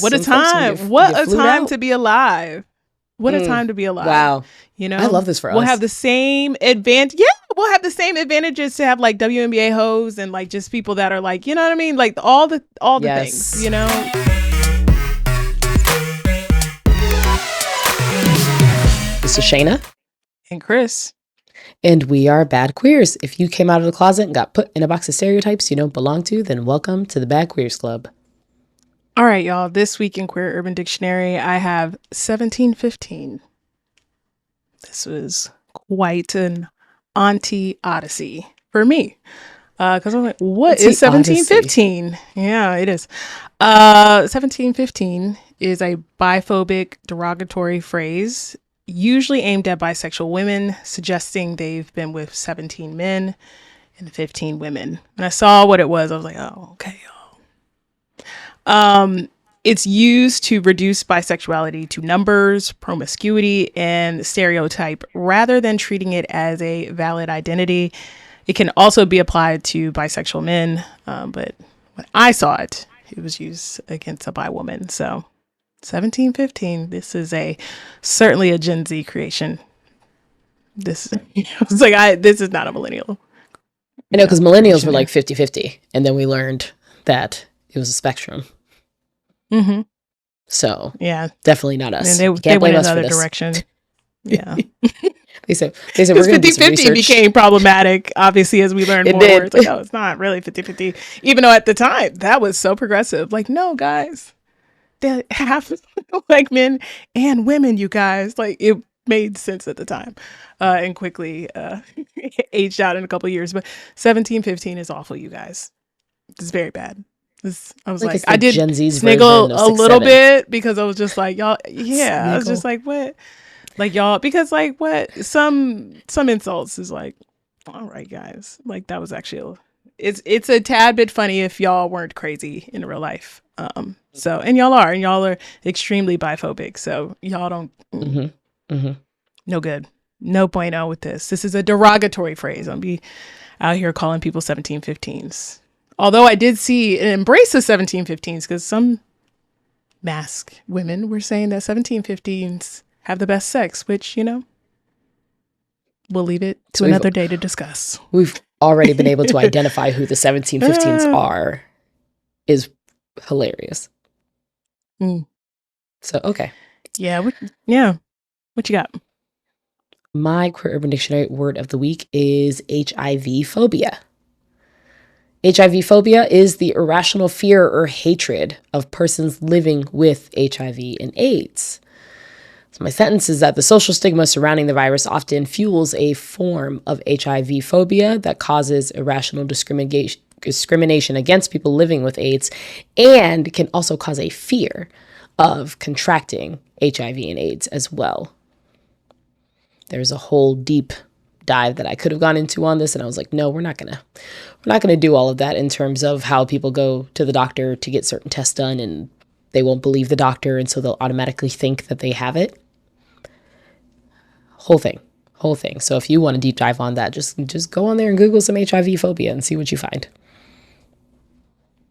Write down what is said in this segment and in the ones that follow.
What a time. What a time to be alive. What a time to be alive. Wow. You know, I love this for us. We'll have the same advantage. Yeah, we'll have the same advantages to have like WNBA hoes and like just people that are like, you know what I mean? Like all the things, you know? This is Shana. And Kris. And we are Bad Queers. If you came out of the closet and got put in a box of stereotypes you don't belong to, then welcome to the Bad Queers Club. All right, y'all. This week in Queer Urban Dictionary, I have 1715. This was quite an auntie odyssey for me. Because I'm like, what is 1715? Yeah, it is. 1715 is a biphobic derogatory phrase, usually aimed at bisexual women, suggesting they've been with 17 men and 15 women. When I saw what it was, I was like, oh, okay, y'all. It's used to reduce bisexuality to numbers, promiscuity, and stereotype rather than treating it as a valid identity. It can also be applied to bisexual men, but when I saw it, it was used against a bi woman. So 1715, this is certainly a Gen Z creation. This is not a millennial. I know, because millennials were like 50-50, and then we learned that it was a spectrum. Mm-hmm. So yeah, definitely not us. And they went another direction. Yeah. they said we're going to do some research. 50-50 became problematic, obviously, as we learned more. It's like, oh, it's not really 50-50. Even though at the time, that was so progressive. Like, no, guys, they have like men and women, you guys. Like, it made sense at the time and quickly aged out in a couple of years. But 1715 is awful, you guys. It's very bad. I was like I did Gen Z's sniggle a little bit because I was just like, y'all, yeah. Sniggle. I was just like, what? Like, y'all, because like what? Some insults is like, all right, guys. Like, that was actually it's a tad bit funny if y'all weren't crazy in real life. So, and y'all are extremely biphobic. So y'all don't no good. No bueno with this. This is a derogatory phrase. I'll be out here calling people 1715s. Although I did see an embrace of 1715s because some mask women were saying that 1715s have the best sex, which, you know, we'll leave it to another day to discuss. We've already been able to identify who the 1715s are. Is hilarious. So, okay. Yeah. What you got? My Queer Urban Dictionary word of the week is HIV phobia. HIV phobia is the irrational fear or hatred of persons living with HIV and AIDS. So my sentence is that the social stigma surrounding the virus often fuels a form of HIV phobia that causes irrational discrimination against people living with AIDS and can also cause a fear of contracting HIV and AIDS as well. There's a whole deep dive that I could have gone into on this, and I was like, no, we're not gonna do all of that in terms of how people go to the doctor to get certain tests done and they won't believe the doctor, and so they'll automatically think that they have it. Whole thing. So if you want to deep dive on that, just go on there and Google some HIV phobia and see what you find.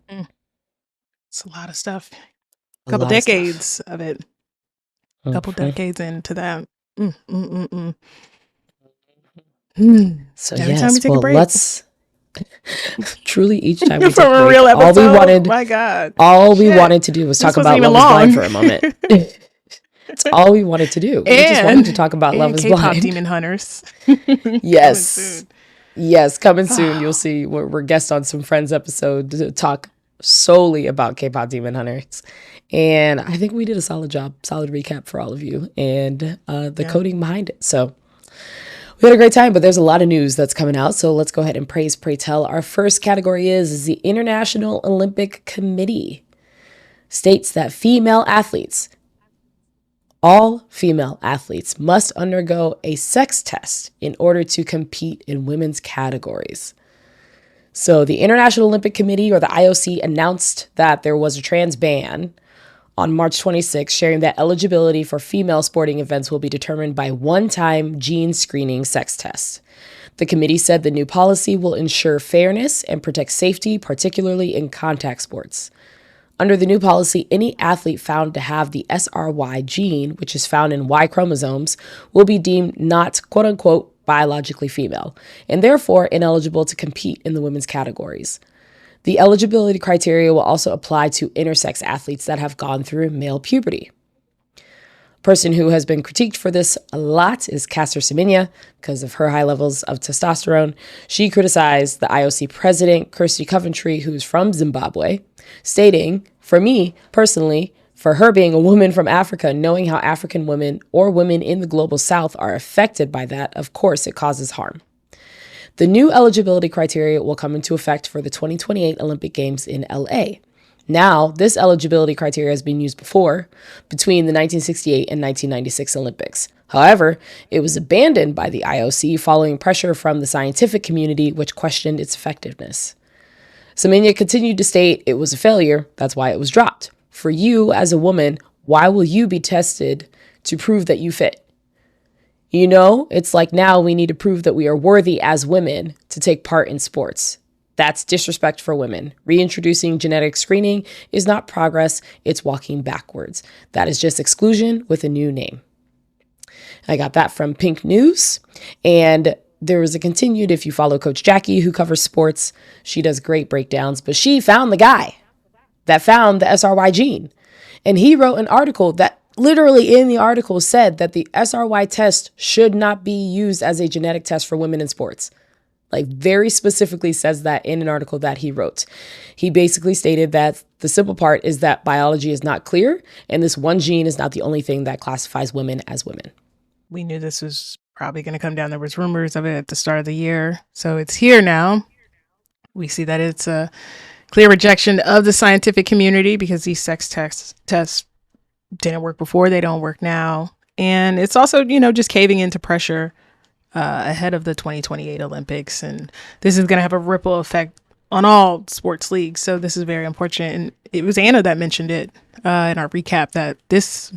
It's a lot of stuff. A couple decades of it. A couple decades into that. So every time we take a break, let's truly each time we take from a break, real episode, all we wanted to do was talk about Love Is Blind for a moment. That's all we wanted to do. We just wanted to talk about Love Is Blind. K-pop Demon Hunters. Yes. Coming soon. You'll see we're guests on some Friends episode to talk solely about K-pop Demon Hunters. And I think we did a solid job, solid recap for all of you and the coding behind it. So we had a great time, but there's a lot of news that's coming out. So let's go ahead and praise, pray tell. Our first category is the International Olympic Committee states that all female athletes must undergo a sex test in order to compete in women's categories. So the International Olympic Committee, or the IOC, announced that there was a trans ban on March 26, sharing that eligibility for female sporting events will be determined by one-time gene screening sex tests. The committee said the new policy will ensure fairness and protect safety, particularly in contact sports. Under the new policy, any athlete found to have the SRY gene, which is found in Y chromosomes, will be deemed not, quote unquote, biologically female, and therefore ineligible to compete in the women's categories. The eligibility criteria will also apply to intersex athletes that have gone through male puberty. A person who has been critiqued for this a lot is Caster Semenya because of her high levels of testosterone. She criticized the IOC president, Kirsty Coventry, who's from Zimbabwe, stating, for me, personally, for her being a woman from Africa, knowing how African women or women in the global south are affected by that, of course it causes harm. The new eligibility criteria will come into effect for the 2028 Olympic Games in LA. Now, this eligibility criteria has been used before, between the 1968 and 1996 Olympics. However, it was abandoned by the IOC following pressure from the scientific community, which questioned its effectiveness. Semenya continued to state it was a failure, that's why it was dropped. For you, as a woman, why will you be tested to prove that you fit? You know, it's like now we need to prove that we are worthy as women to take part in sports. That's disrespect for women. Reintroducing genetic screening is not progress, it's walking backwards. That is just exclusion with a new name. I got that from Pink News. And there was a continued, if you follow Coach Jackie, who covers sports, she does great breakdowns, but she found the guy that found the SRY gene. And he wrote an article that literally in the article said that the SRY test should not be used as a genetic test for women in sports. Like very specifically says that in an article that he wrote. He basically stated that the simple part is that biology is not clear and this one gene is not the only thing that classifies women as women. We knew this was probably going to come down. There was rumors of it at the start of the year. So it's here now. We see that it's a clear rejection of the scientific community because these sex tests didn't work before. They don't work now. And it's also, just caving into pressure ahead of the 2028 Olympics. And this is going to have a ripple effect on all sports leagues. So this is very unfortunate. And it was Anna that mentioned it in our recap that this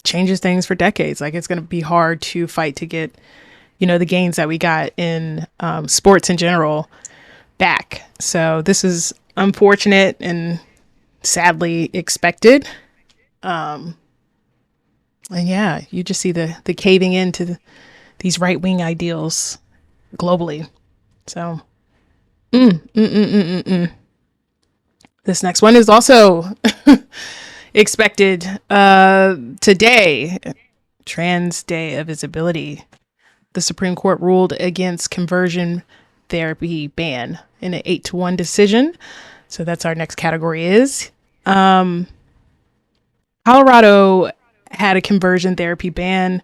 changes things for decades. Like it's going to be hard to fight to get, the gains that we got in sports in general back. So this is unfortunate and sadly expected. And yeah, you just see the caving into these right-wing ideals globally. So, This next one is also expected today, Trans Day of Visibility. The Supreme Court ruled against conversion therapy ban in an 8-1 decision. So that's our next category is. Colorado had a conversion therapy ban.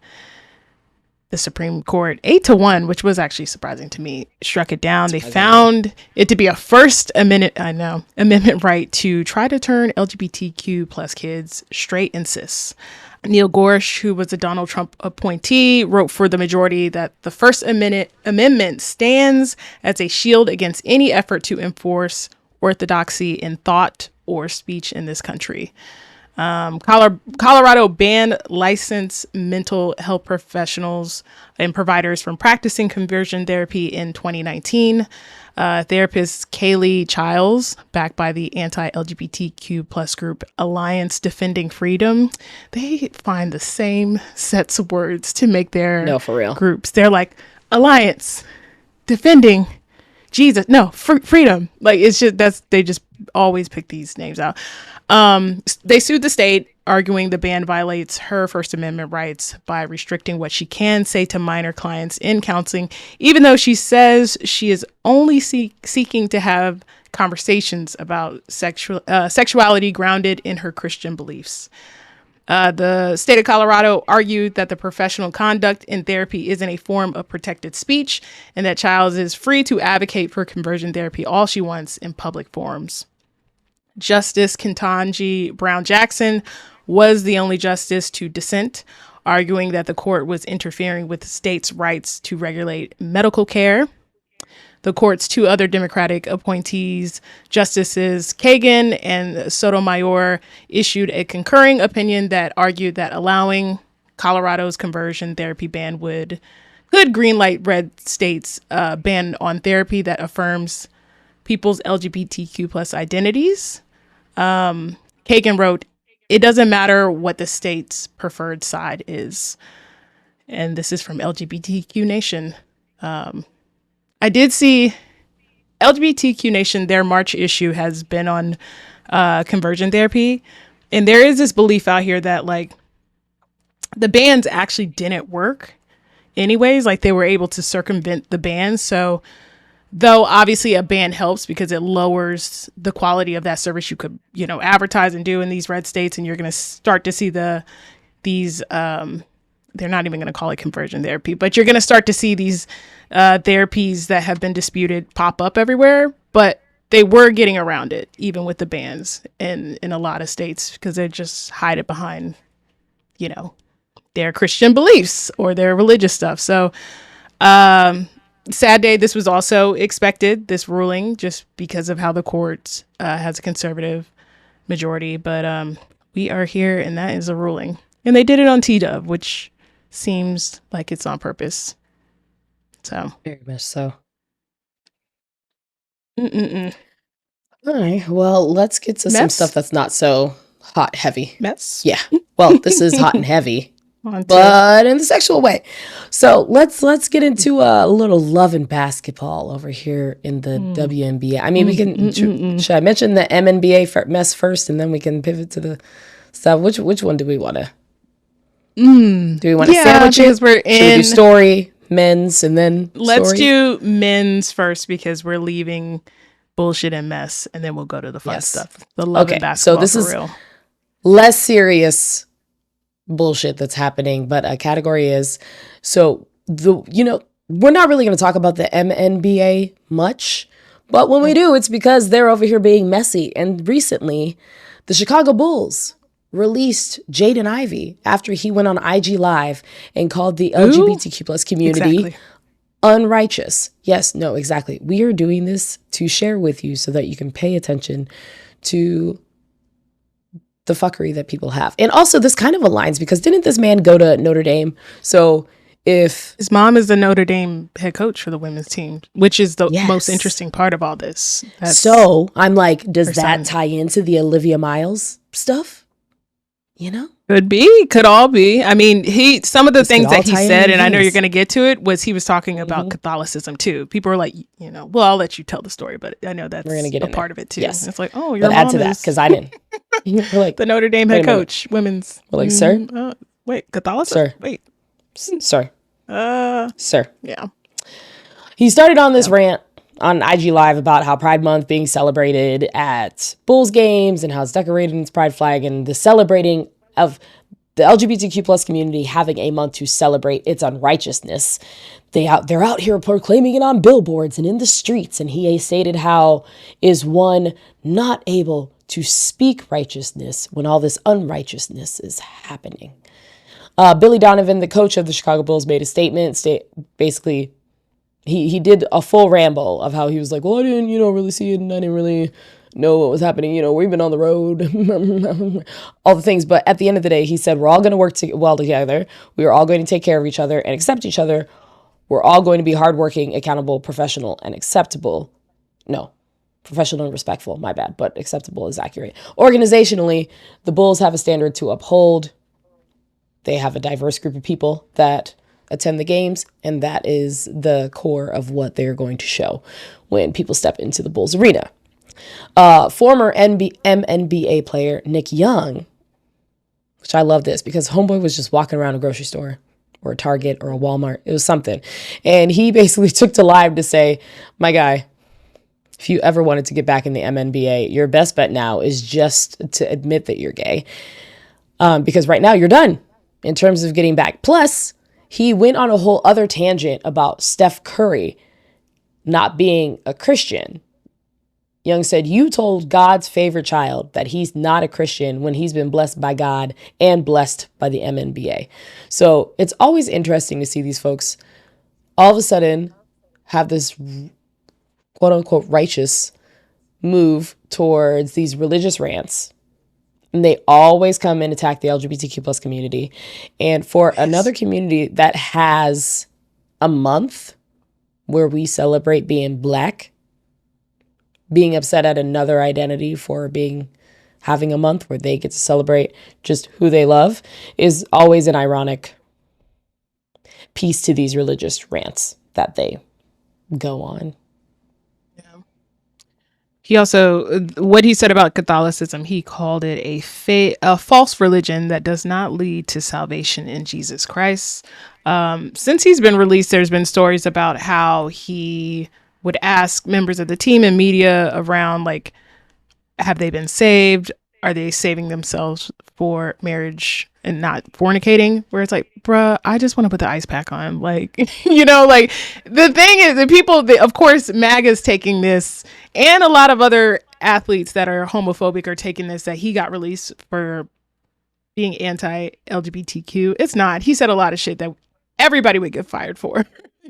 The Supreme Court 8-1, which was actually surprising to me, struck it down. They found it to be a First Amendment right to try to turn LGBTQ plus kids straight and cis. Neil Gorsuch, who was a Donald Trump appointee, wrote for the majority that the First Amendment stands as a shield against any effort to enforce orthodoxy in thought or speech in this country. Colorado banned licensed mental health professionals and providers from practicing conversion therapy in 2019. Therapist Kaylee Childs, backed by the anti-LGBTQ plus group Alliance Defending Freedom, they find the same sets of words to make their groups. They're like Alliance Defending Jesus, freedom. Like it's just they just always pick these names out. They sued the state, arguing the ban violates her First Amendment rights by restricting what she can say to minor clients in counseling, even though she says she is only seeking to have conversations about sexuality grounded in her Christian beliefs. The state of Colorado argued that the professional conduct in therapy isn't a form of protected speech and that Childs is free to advocate for conversion therapy all she wants in public forums. Justice Ketanji Brown Jackson was the only justice to dissent, arguing that the court was interfering with the state's rights to regulate medical care. The court's two other Democratic appointees, Justices Kagan and Sotomayor, issued a concurring opinion that argued that allowing Colorado's conversion therapy ban could greenlight red states' ban on therapy that affirms people's LGBTQ plus identities. Kagan wrote, "It doesn't matter what the state's preferred side is." And this is from LGBTQ Nation. I did see LGBTQ Nation, their March issue has been on conversion therapy. And there is this belief out here that like the bans actually didn't work anyways. Like they were able to circumvent the bans. So though obviously a ban helps because it lowers the quality of that service you could, advertise and do in these red states. And you're going to start to see these they're not even going to call it conversion therapy, but you're going to start to see these therapies that have been disputed pop up everywhere. But they were getting around it, even with the bans in a lot of states, because they just hide it behind, their Christian beliefs or their religious stuff. So sad day. This was also expected, this ruling, just because of how the court has a conservative majority. But we are here, and that is a ruling. And they did it on T-Dub, which seems like it's on purpose. So very much so. All right. Well, let's get to some stuff that's not so hot, heavy. Mess? Yeah. Well, this is hot and heavy, but in the sexual way. So let's get into a little love and basketball over here in the WNBA. I mean, we can. Should I mention the MNBA mess first, and then we can pivot to the stuff? Which one do we want to? Do we want to sandwich it? We're in. Should we do story, men's, and then let's story? do men's first because we're leaving bullshit and mess, and then we'll go to the fun stuff. The love and basketball. So this is real. Less serious bullshit that's happening, but a category is we're not really going to talk about the MNBA much, but when we do, it's because they're over here being messy. And recently, the Chicago Bulls released Jaden Ivey after he went on IG Live and called the LGBTQ plus community unrighteous. Yes, no, exactly. We are doing this to share with you so that you can pay attention to the fuckery that people have. And also this kind of aligns because didn't this man go to Notre Dame? So if his mom is the Notre Dame head coach for the women's team, which is the most interesting part of all this. So I'm like, does that tie into the Olivia Miles stuff? Could be, could all be. I mean, some of the things that he said, and I know you're going to get to it, was he was talking about Catholicism too. People are like, well, I'll let you tell the story, but I know that's a part of it too. Yes. And it's like, oh, your mom add to that because I didn't. We're like the Notre Dame head coach, women's. We're like, sir, wait, Catholicism, sir, wait, sir, sir. Yeah. He started on this rant on IG Live about how Pride Month being celebrated at Bulls games and how it's decorated in its pride flag and the celebrating of the LGBTQ plus community having a month to celebrate its unrighteousness. They're out here proclaiming it on billboards and in the streets. And he stated how is one not able to speak righteousness when all this unrighteousness is happening. Billy Donovan, the coach of the Chicago Bulls, made a statement. Basically, he did a full ramble of how he was like, well, I didn't, really see it, and I didn't really know what was happening. We've been on the road, all the things. But at the end of the day, he said, we're all going to work well together. We are all going to take care of each other and accept each other. We're all going to be hardworking, accountable, professional, and acceptable. No, professional and respectful, my bad, but acceptable is accurate. Organizationally, the Bulls have a standard to uphold. They have a diverse group of people that attend the games, and that is the core of what they're going to show when people step into the Bulls arena. Former MNBA player Nick Young, which I love this because homeboy was just walking around a grocery store or a Target or a Walmart. It was something. And he basically took to live to say, my guy, if you ever wanted to get back in the MNBA, your best bet now is just to admit that you're gay. Because right now you're done in terms of getting back. Plus, he went on a whole other tangent about Steph Curry not being a Christian. Young said, you told God's favorite child that he's not a Christian when he's been blessed by God and blessed by the MNBA. So it's always interesting to see these folks all of a sudden have this quote unquote righteous move towards these religious rants. And they always come and attack the LGBTQ plus community. And for another community that has a month where we celebrate being Black, being upset at another identity for being having a month where they get to celebrate just who they love is always an ironic piece to these religious rants that they go on. Yeah. He also, what he said about Catholicism, he called it a false religion that does not lead to salvation in Jesus Christ. Since he's been released, there's been stories about how he would ask members of the team and media around, like, have they been saved? Are they saving themselves for marriage and not fornicating? Where it's like, bruh, I just want to put the ice pack on. Like, like the thing is, the people, of course, MAGA's taking this, and a lot of other athletes that are homophobic are taking this, that he got released for being anti-LGBTQ. It's not. He said a lot of shit that everybody would get fired for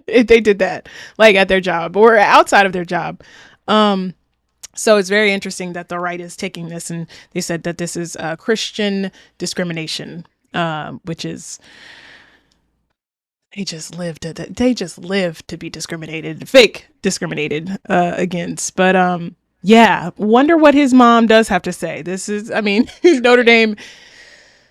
if they did that, like at their job or outside of their job. So it's very interesting that the right is taking this, and they said that this is Christian discrimination, which is they just live to be fake discriminated against. But yeah, wonder what his mom does have to say. This is, I mean, Notre Dame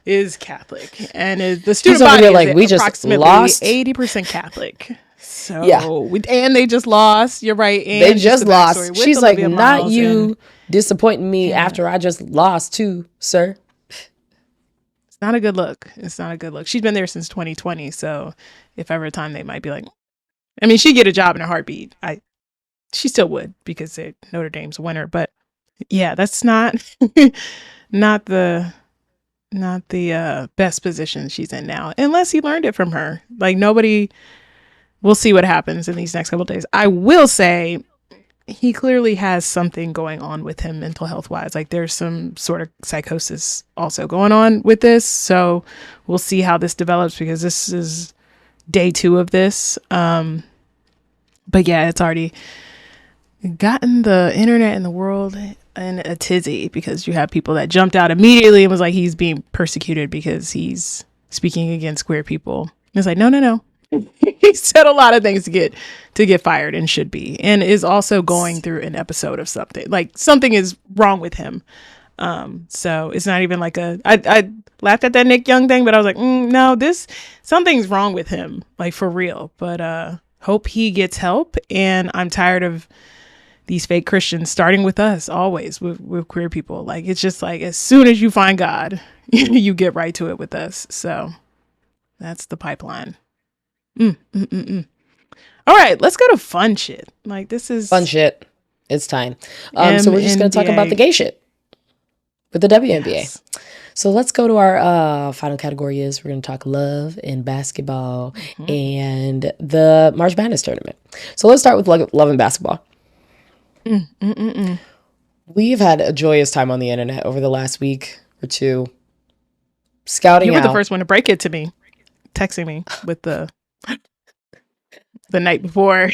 is Catholic, and the student body is like, we approximately just lost 80% Catholic. So yeah, and they just lost. You're right. And they just lost. She's like, not you disappointing me after I just lost too, sir. It's not a good look. It's not a good look. She's been there since 2020. So if ever a time they might be like, I mean, she'd get a job in a heartbeat. She still would, because Notre Dame's a winner. But yeah, that's not not the best position she's in now, unless he learned it from her. Like, nobody. We'll see what happens in these next couple of days. I will say he clearly has something going on with him mental health wise. Like, there's some sort of psychosis also going on with this. So we'll see how this develops, because this is day 2 of this. But yeah, it's already gotten the internet and the world in a tizzy, because you have people that jumped out immediately and was like, he's being persecuted because he's speaking against queer people. And it's like, no. He said a lot of things to get fired, and should be, and is also going through an episode of something. Like, something is wrong with him. So it's not even like I laughed at that Nick Young thing, but I was like, no, something's wrong with him, like, for real. But hope he gets help. And I'm tired of these fake Christians, starting with us, always with queer people. Like, it's just like, as soon as you find God, you get right to it with us. So that's the pipeline. All right, let's go to fun shit. Like, this is fun shit. It's time. So we're just going to talk about the gay shit with the WNBA. Yes. So let's go to our final category. We're going to talk love and basketball and the March Madness tournament. So let's start with love and basketball. We've had a joyous time on the internet over the last week or two, scouting out. You were the first one to break it to me, texting me with the night before.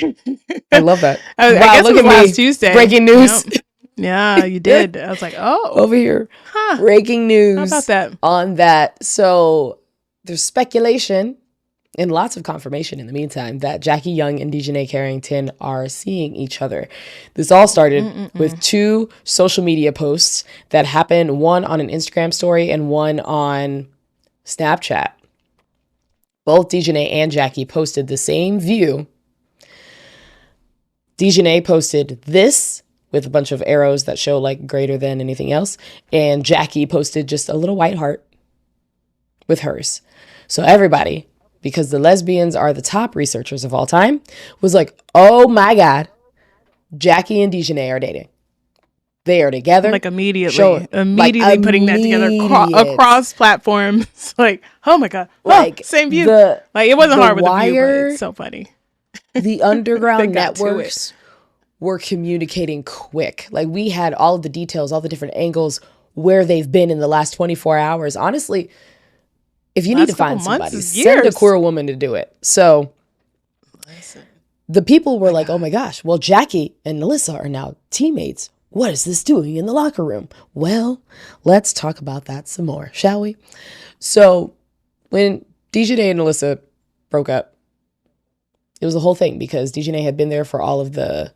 I love that. I guess look it was last Tuesday. Breaking news. Yep. Yeah, you did. I was like, oh. Over here. Breaking news. How about that? On that. So there's speculation and lots of confirmation in the meantime that Jackie Young and Dejanay Carrington are seeing each other. This all started with 2 social media posts that happened, one on an Instagram story and one on Snapchat. Both Dejanay and Jackie posted the same view. Dejanay posted this with a bunch of arrows that show like greater than anything else. And Jackie posted just a little white heart with hers. So everybody, because the lesbians are the top researchers of all time, was like, oh my God, Jackie and Dejanay are dating. They are together. Like immediately putting that together across platforms. Like, oh my God. Like, same view. Like, it wasn't hard with the view, but it's so funny. The underground networks were communicating quick. Like, we had all of the details, all the different angles, where they've been in the last 24 hours. Honestly, if you need to find somebody, send a queer woman to do it. So the people were like, oh my gosh, well, Jackie and Alyssa are now teammates. What is this doing in the locker room? Well, let's talk about that some more, shall we? So when Dejanay and Alyssa broke up, it was a whole thing, because Dejanay had been there for all of the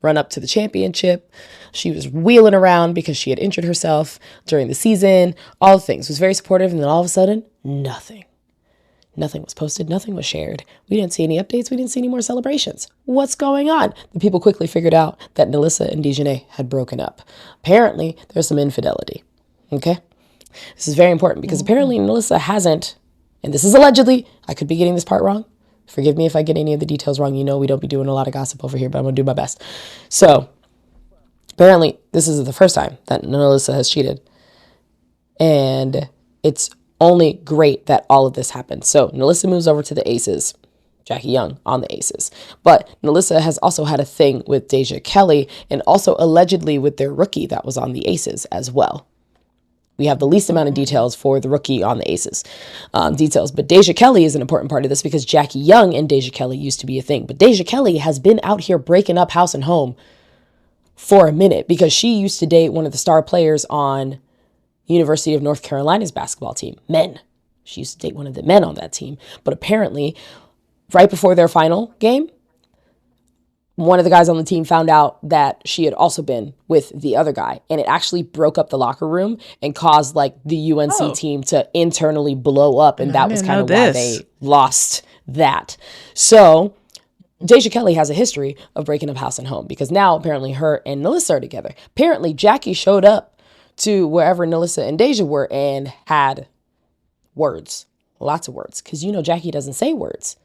run up to the championship. She was wheeling around because she had injured herself during the season. All the things. Was very supportive. And then all of a sudden, nothing. Nothing was posted. Nothing was shared. We didn't see any updates. We didn't see any more celebrations. What's going on? The people quickly figured out that NaLyssa and DiJonai had broken up. Apparently, there's some infidelity. Okay? This is very important because apparently NaLyssa hasn't, and this is allegedly, I could be getting this part wrong. Forgive me if I get any of the details wrong. You know we don't be doing a lot of gossip over here, but I'm going to do my best. So, apparently, this is the first time that NaLyssa has cheated. And it's only great that all of this happened. So, NaLyssa moves over to the Aces. Jackie Young on the Aces. But NaLyssa has also had a thing with Deja Kelly and also allegedly with their rookie that was on the Aces as well. We have the least amount of details for the rookie on the Aces details. But Deja Kelly is an important part of this because Jackie Young and Deja Kelly used to be a thing. But Deja Kelly has been out here breaking up house and home for a minute because she used to date one of the star players on University of North Carolina's basketball team, men. She used to date one of the men on that team. But apparently, right before their final game, one of the guys on the team found out that she had also been with the other guy. And it actually broke up the locker room and caused like the UNC team to internally blow up. And that was kind of why they lost that. So Deja Kelly has a history of breaking up house and home because now apparently her and NaLyssa are together. Apparently Jackie showed up to wherever NaLyssa and Deja were and had words, lots of words. Because you know Jackie doesn't say words.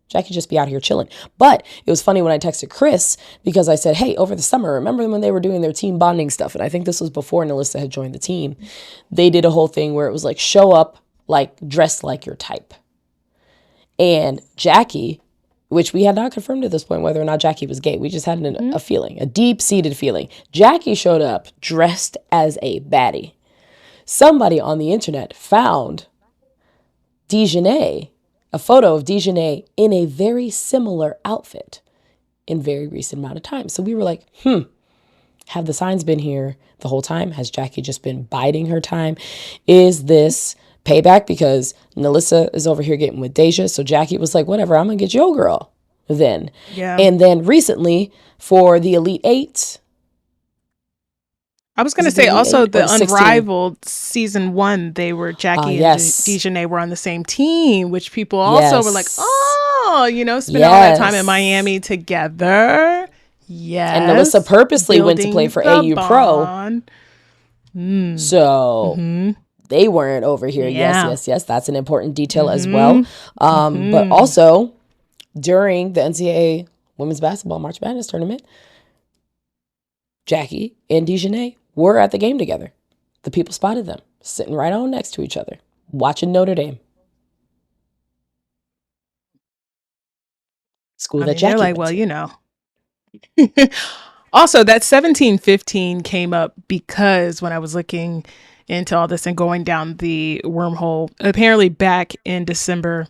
Jackie just be out here chilling. But it was funny when I texted Kris because I said, hey, over the summer, remember when they were doing their team bonding stuff? And I think this was before NaLyssa had joined the team. They did a whole thing where it was like, show up, like dressed like your type. And Jackie, which we had not confirmed at this point whether or not Jackie was gay. We just had a feeling, a deep-seated feeling. Jackie showed up dressed as a baddie. Somebody on the internet found DiJonai, a photo of DiJonai in a very similar outfit in very recent amount of time. So we were like, have the signs been here the whole time? Has Jackie just been biding her time? Is this payback because NaLyssa is over here getting with Deja? So Jackie was like, whatever, I'm going to get your girl then. Yeah. And then recently for the Elite Eight, I was going to say also the Unrivaled season 1, they were Jackie and DiJonai were on the same team, which people also were like, oh, you know, spending all that time in Miami together. Yes. And NaLyssa purposely went to play for AU Pro. So they weren't over here. Yeah. Yes. That's an important detail as well. But also during the NCAA Women's Basketball March Madness tournament, Jackie and DiJonai were at the game together. The people spotted them sitting right on next to each other, watching Notre Dame. School that Jackie like, well, you know. Also, that 17-15 came up because when I was looking into all this and going down the wormhole, apparently back in December,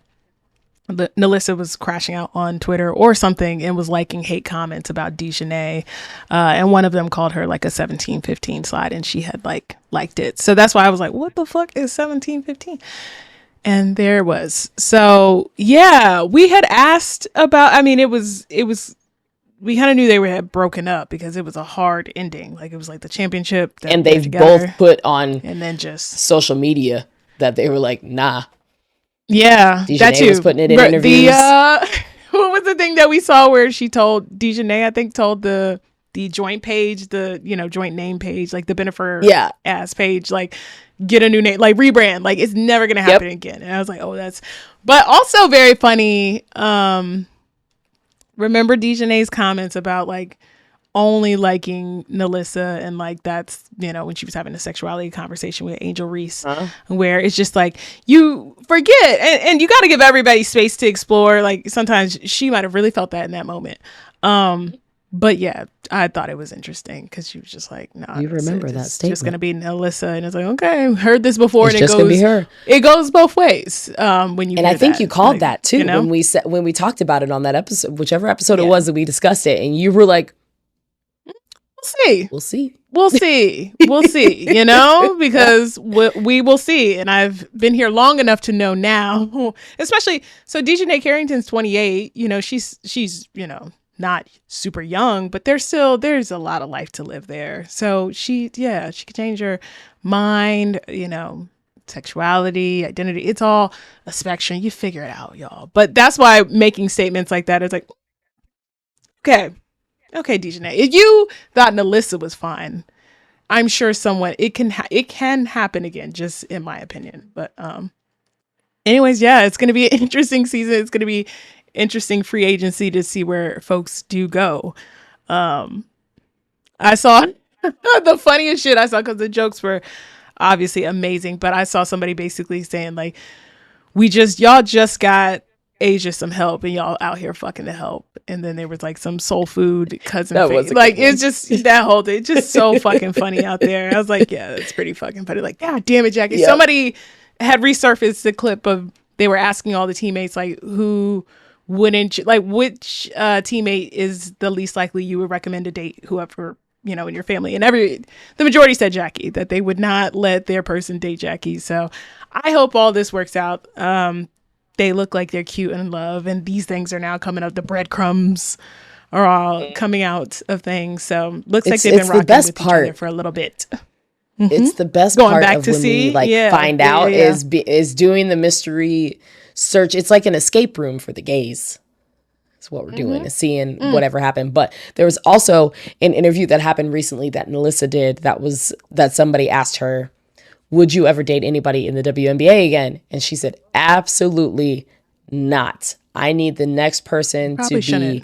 NaLyssa was crashing out on Twitter or something and was liking hate comments about DiJonai. And one of them called her like a 17-15 slide and she had liked it. So that's why I was like, what the fuck is 17-15? And there it was. So yeah, we had asked about, I mean, it was, we kind of knew they had broken up because it was a hard ending. Like it was like the championship. And they've both put on and then just social media that they were like, nah. Yeah, DiJonai was putting it in interviews. What was the thing that we saw where she told DiJonai, I think told the joint page, the, you know, joint name page, like the Bennifer ass page, like get a new name, like rebrand, like it's never going to happen again. And I was like, oh, that's, but also very funny. Remember DiJonai's comments about like only liking NaLyssa and like that's, you know, when she was having a sexuality conversation with Angel Reese, where it's just like you forget and you got to give everybody space to explore. Like sometimes she might have really felt that in that moment. But yeah, I thought it was interesting because she was just like, nah, you remember that statement. It's just gonna be NaLyssa, and it's like, okay, heard this before, it's and it goes both ways. When you and I think you called like, that too, you know? when we talked about it on that episode, whichever episode it was that we discussed it, and you were like, we'll see, you know, because we will see. And I've been here long enough to know now, especially, so DiJonai Carrington's 28, you know, she's, you know, not super young, but there's a lot of life to live there. So she can change her mind, sexuality, identity. It's all a spectrum. You figure it out, y'all. But that's why making statements like that is like, okay, Dejanay, if you thought Nalissa was fine, I'm sure it can happen again, just in my opinion. But anyways, yeah, it's going to be an interesting season. It's going to be interesting free agency to see where folks do go. I saw the funniest shit I saw, because the jokes were obviously amazing, but I saw somebody basically saying like, y'all just got Asia some help and y'all out here fucking the help. And then there was like some soul food cousin face. Like, it's just that whole thing, just so fucking funny out there. I was like, yeah, that's pretty fucking funny. Like, God damn it, Jackie. Yep. Somebody had resurfaced the clip of, they were asking all the teammates like, who wouldn't, like, which teammate is the least likely you would recommend to date whoever, in your family. And the majority said Jackie, that they would not let their person date Jackie. So I hope all this works out. They look like they're cute and in love, and these things are now coming up. The breadcrumbs are all coming out of things. So looks like they've been rocking with each other for a little bit. Mm-hmm. It's the best part of when we find out is doing the mystery search. It's like an escape room for the gays. That's what we're doing, is seeing whatever happened. But there was also an interview that happened recently that Nalissa did that somebody asked her, would you ever date anybody in the WNBA again? And she said, absolutely not. I need the next person to be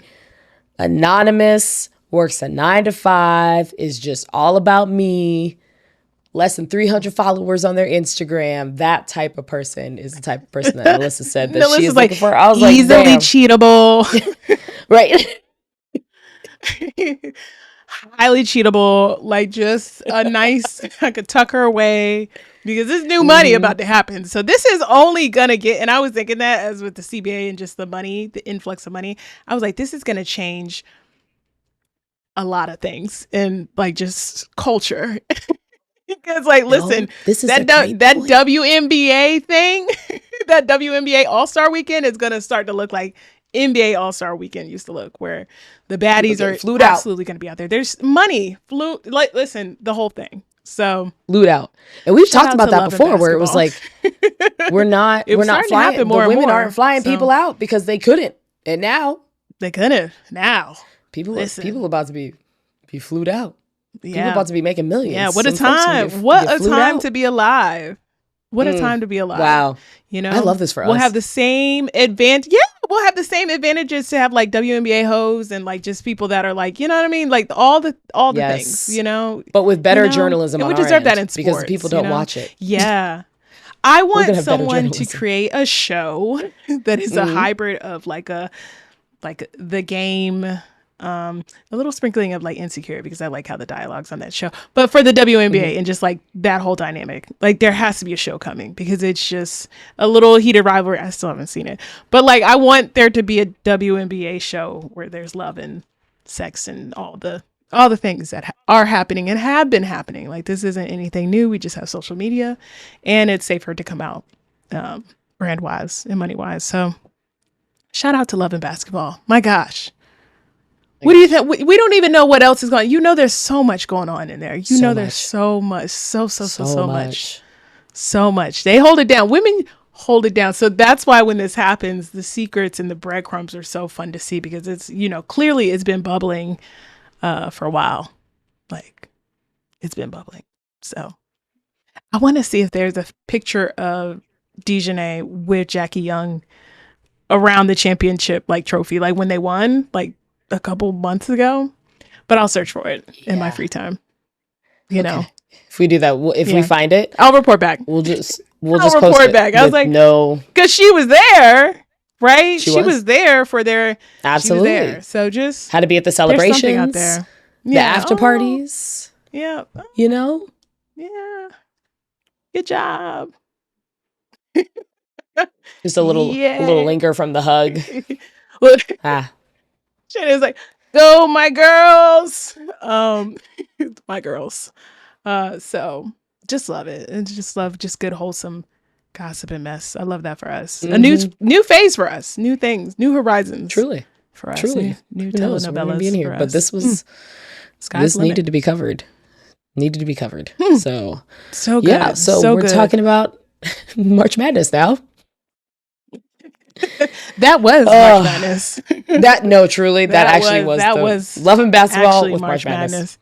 anonymous, works a 9 to 5, is just all about me, less than 300 followers on their Instagram. That type of person is the type of person that Nalissa said that she is looking for. I was easily like, cheatable. Right. Highly cheatable, like just a nice, I could tuck her away because there's new money about to happen. So this is only gonna get, and I was thinking that as with the CBA and just the money, the influx of money, I was like, this is gonna change a lot of things in like just culture. Because like, listen, that WNBA thing, that WNBA All-Star Weekend is gonna start to look like NBA All-Star Weekend used to look, where the baddies are absolutely going to be out there. There's money, listen, the whole thing. So flued out, and we've talked about that before, where it was like, we're not flying. The women aren't flying people out because they couldn't, and now they couldn't. Now people about to be flued out. Yeah. People about to be making millions. Yeah, what a time! What a time to be alive! What a time to be alive. Wow. I love this for us. We'll have the same advantage. Yeah, we'll have the same advantages to have like WNBA hoes and like just people that are like, you know what I mean? Like all the things, But with better journalism on we deserve that in sports. Because people don't watch it. Yeah. I want someone to create a show that is a hybrid of like the game, a little sprinkling of like Insecure, because I like how the dialogue's on that show, but for the WNBA and just like that whole dynamic, like there has to be a show coming because it's just a little heated rivalry. I still haven't seen it, but like I want there to be a WNBA show where there's love and sex and all the things that are happening and have been happening. Like this isn't anything new. We just have social media and it's safer to come out brand wise and money wise. So shout out to Love and Basketball. My gosh. What do you think? We don't even know what else is going on. There's so much going on in there. There's so much. So much. So much. They hold it down. Women hold it down. So that's why when this happens, the secrets and the breadcrumbs are so fun to see, because it's, clearly it's been bubbling for a while. Like it's been bubbling. So I want to see if there's a picture of Dejanay with Jackie Young around the championship like trophy, like when they won, like a couple months ago, but I'll search for it in my free time. If we do that, if we find it, I'll report back. We'll just report post back. I was like, no, because she was there, right? She was there for their absolutely. She was there. So just had to be at the celebrations out there, the after parties. Yeah, Yeah. Good job. Just a little linger from the hug. Shana's like, go my girls. My girls. So just love it. And just love just good, wholesome gossip and mess. I love that for us. A new phase for us. New things, new horizons. Truly. for us. Truly. New Who knows? We're gonna be in here. But this was this needed to be covered. So good. Yeah. So we're talking about March Madness now. That was March Madness. That was Love and Basketball with March Madness.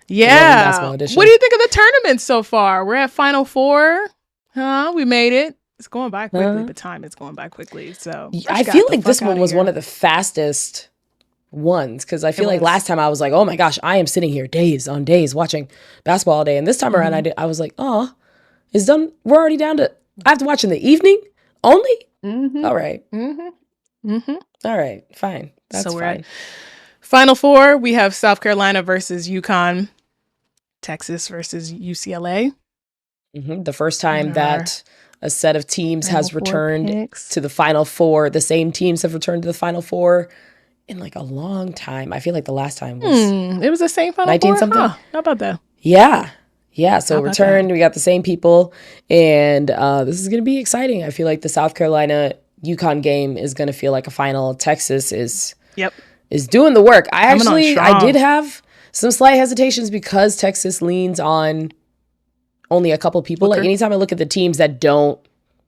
Yeah. What do you think of the tournament so far? We're at Final Four. We made it. It's going by quickly, but time is going by quickly. So I feel like this one was one of the fastest ones, because I feel like last time I was like, oh my gosh, I am sitting here days on days watching basketball all day. And this time around, I was like, oh, it's done. We're already down to, I have to watch in the evening only? All right. All right, fine. That's so we're fine. At Final Four. We have South Carolina versus UConn, Texas versus UCLA. The first time that a set of teams has returned to the Final Four. The same teams have returned to the Final Four in like a long time. I feel like the last time was it was the same Final 19 Four? something. Huh. How about that? Yeah. So returned. We got the same people, and this is going to be exciting. I feel like the South Carolina UConn game is going to feel like a final. Texas is doing the work. I did have some slight hesitations because Texas leans on only a couple people. Like anytime I look at the teams that don't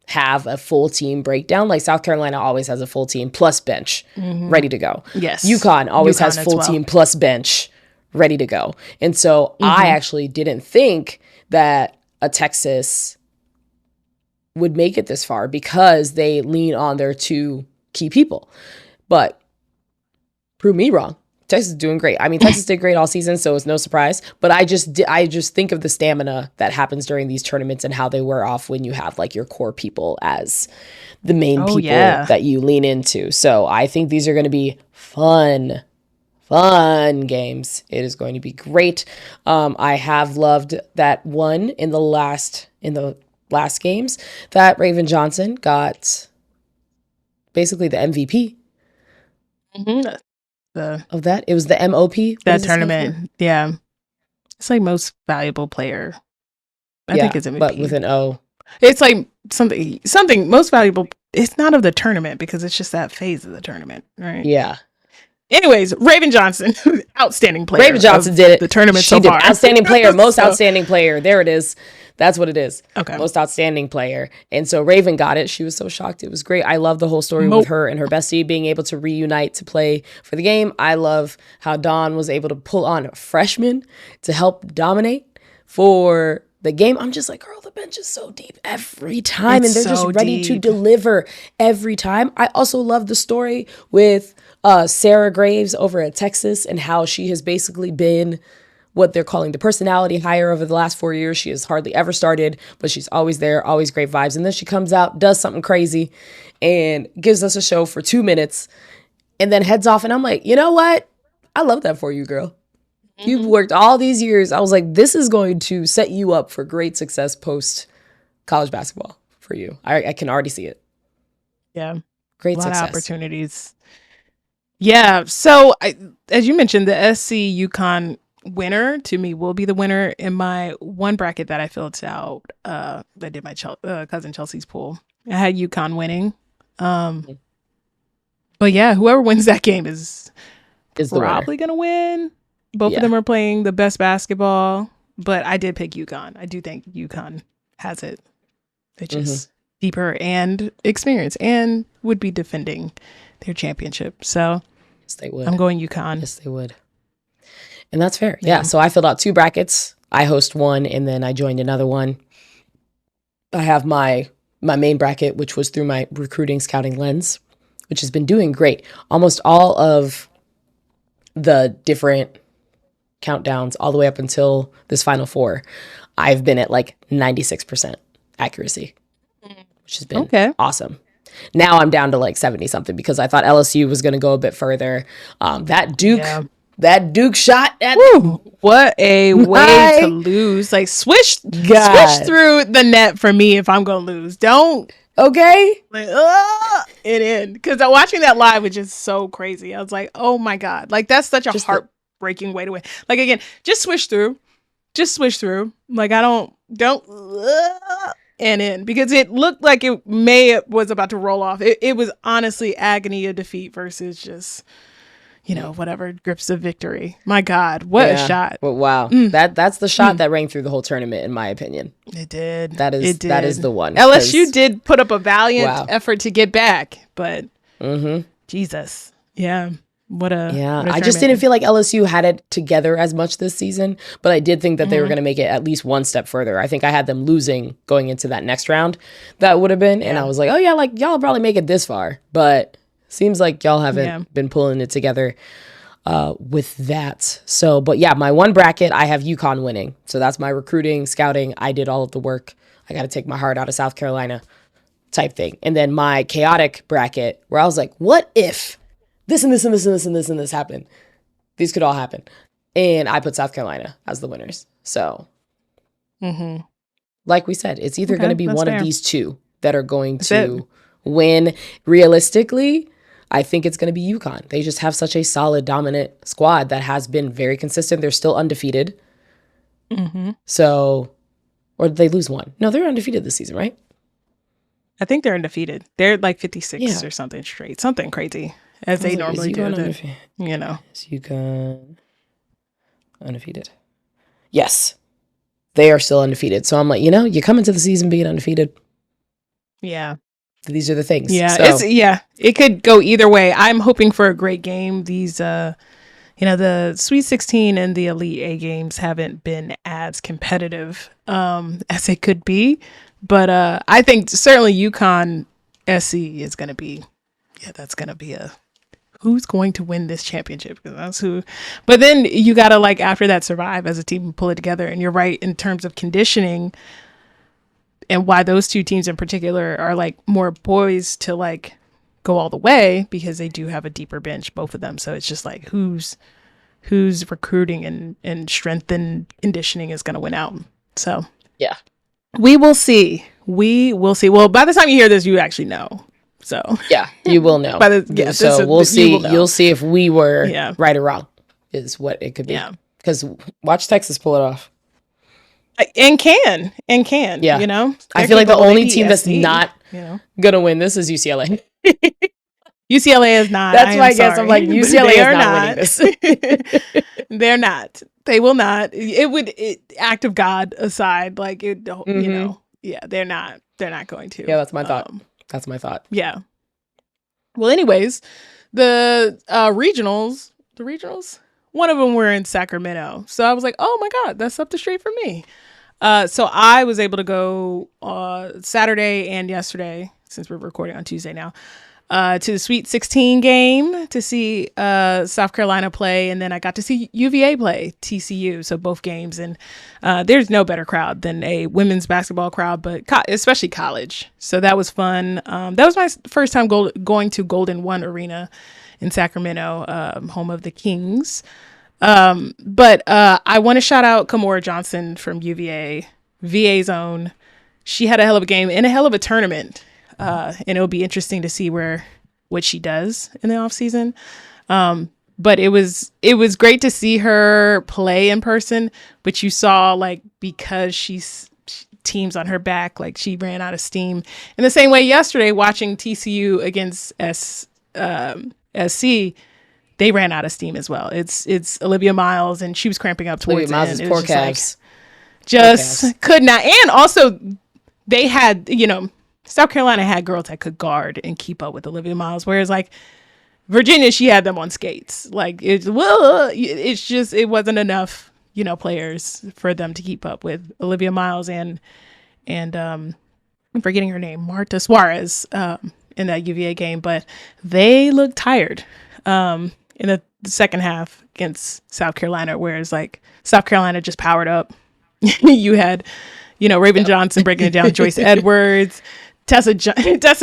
have a full team breakdown, like South Carolina always has a full team plus bench ready to go. Yes. UConn always has full team plus bench ready to go. And so I actually didn't think that a Texas would make it this far because they lean on their two key people. But prove me wrong. Texas is doing great. I mean, Texas did great all season, so it's no surprise. But I just think of the stamina that happens during these tournaments and how they wear off when you have like your core people as the main people that you lean into. So I think these are going to be fun games. It is going to be great. I have loved that one in the last games that Raven Johnson got basically the MVP. Of that, it was the MOP that tournament. Yeah, it's like most valuable player. I think it's MVP, but with an O. It's like something most valuable. It's not of the tournament because it's just that phase of the tournament, right? Yeah. Anyways, Raven Johnson, outstanding player. Raven Johnson did it. The tournament so far. Outstanding player, most outstanding player. There it is. That's what it is. Okay. Most outstanding player. And so Raven got it. She was so shocked. It was great. I love the whole story with her and her bestie being able to reunite to play for the game. I love how Dawn was able to pull on a freshman to help dominate for the game. I'm just like, girl, the bench is so deep every time. And they're just ready to deliver every time. I also love the story with Sarah Graves over at Texas and how she has basically been what they're calling the personality hire over the last 4 years. She has hardly ever started, but she's always there, always great vibes. And then she comes out, does something crazy, and gives us a show for 2 minutes, and then heads off. And I'm like, you know what? I love that for you, girl. You've worked all these years. I was like, this is going to set you up for great success post college basketball for you. I can already see it. Yeah. Great success. A lot of opportunities. Yeah. So as you mentioned, the SC UConn winner to me will be the winner in my one bracket that I filled out. I did my cousin Chelsea's pool. I had UConn winning. But yeah, whoever wins that game is probably going to win. Both of them are playing the best basketball, but I did pick UConn. I do think UConn has it. They're just deeper and experienced and would be defending their championship. So yes, they would. I'm going UConn. Yes, they would. And that's fair. Yeah. So I filled out 2 brackets. I host one and then I joined another one. I have my main bracket, which was through my recruiting scouting lens, which has been doing great. Almost all of the different countdowns all the way up until this Final Four, I've been at like 96% accuracy, which has been awesome. Now I'm down to like 70 something because I thought LSU was going to go a bit further. That Duke shot. What a way to lose. Like swish through the net for me if I'm going to lose. Don't. Okay. Like, it in. Because watching that live was just so crazy. I was like, oh my God. Like that's such a heartbreaking way to win. Like again, just swish through. Like I don't. and in, because it looked like it was about to roll off. It was honestly agony of defeat versus just, whatever grips of victory. My God, what a shot. Well, wow. That's the shot that rang through the whole tournament, in my opinion. It did. That is the one. LSU did put up a valiant effort to get back, but Jesus. Yeah. What a I just didn't feel like LSU had it together as much this season, but I did think that they were going to make it at least one step further. I think I had them losing going into that next round. That would have been, and I was like, oh yeah, like y'all probably make it this far, but seems like y'all haven't been pulling it together with that. So, but yeah, my one bracket, I have UConn winning. So that's my recruiting, scouting. I did all of the work. I got to take my heart out of South Carolina type thing. And then my chaotic bracket where I was like, what if this and this and this and this and this and this happened? These could all happen. And I put South Carolina as the winners. So like we said, it's either going to be one of these two that are going to win. Realistically, I think it's going to be UConn. They just have such a solid, dominant squad that has been very consistent. They're still undefeated. So, or did they lose one? No, they're undefeated this season, right? I think they're undefeated. They're like 56 or something straight. Something crazy, as they normally do. Is UConn undefeated? Yes. They are still undefeated. So I'm like, you come into the season being undefeated. Yeah. These are the things. Yeah, so. It could go either way. I'm hoping for a great game. These, the Sweet 16 and the Elite A games haven't been as competitive as they could be, but I think certainly UConn SC is going to be, that's going to be who's going to win this championship, because that's who. But then you got to after that survive as a team and pull it together. And you're right in terms of conditioning. And why those two teams in particular are more poised to go all the way, because they do have a deeper bench, both of them. So it's just who's recruiting and strength and conditioning is going to win out. So yeah, we will see. Well, by the time you hear this, you actually know. So yeah, you will know. So we'll see. You'll see if we were right or wrong, is what it could be. Yeah, because watch Texas pull it off. And can, yeah. I feel like the only team that's not gonna win this is UCLA. UCLA is not. That's why I guess I'm like, UCLA is not winning this. They're not. They will not. Act of God aside, they're not. They're not going to. Yeah, that's my thought. That's my thought. Yeah. Well, anyways, the regionals, one of them were in Sacramento. So I was like, oh my God, that's up the street for me. So I was able to go Saturday and yesterday, since we're recording on Tuesday now, to the Sweet 16 game to see South Carolina play. And then I got to see UVA play TCU. So both games. And there's no better crowd than a women's basketball crowd, but especially college. So that was fun. That was my first time going to Golden One Arena in Sacramento, home of the Kings. But I want to shout out Kamora Johnson from UVA, VA's own. She had a hell of a game and a hell of a tournament. And it'll be interesting to see what she does in the off season. But it was great to see her play in person, but you saw because she's teams on her back, she ran out of steam in the same way yesterday watching TCU against SC. They ran out of steam as well. It's Olivia Miles, and she was cramping up towards the end. Poor calves. Just could not. And also, they had, South Carolina had girls that could guard and keep up with Olivia Miles, whereas Virginia, she had them on skates. It wasn't enough, players for them to keep up with Olivia Miles and I'm forgetting her name, Marta Suarez, in that UVA game, but they looked tired. In the second half against South Carolina, whereas South Carolina just powered up. You had, Raven Johnson breaking it down, Joyce Edwards, Tessa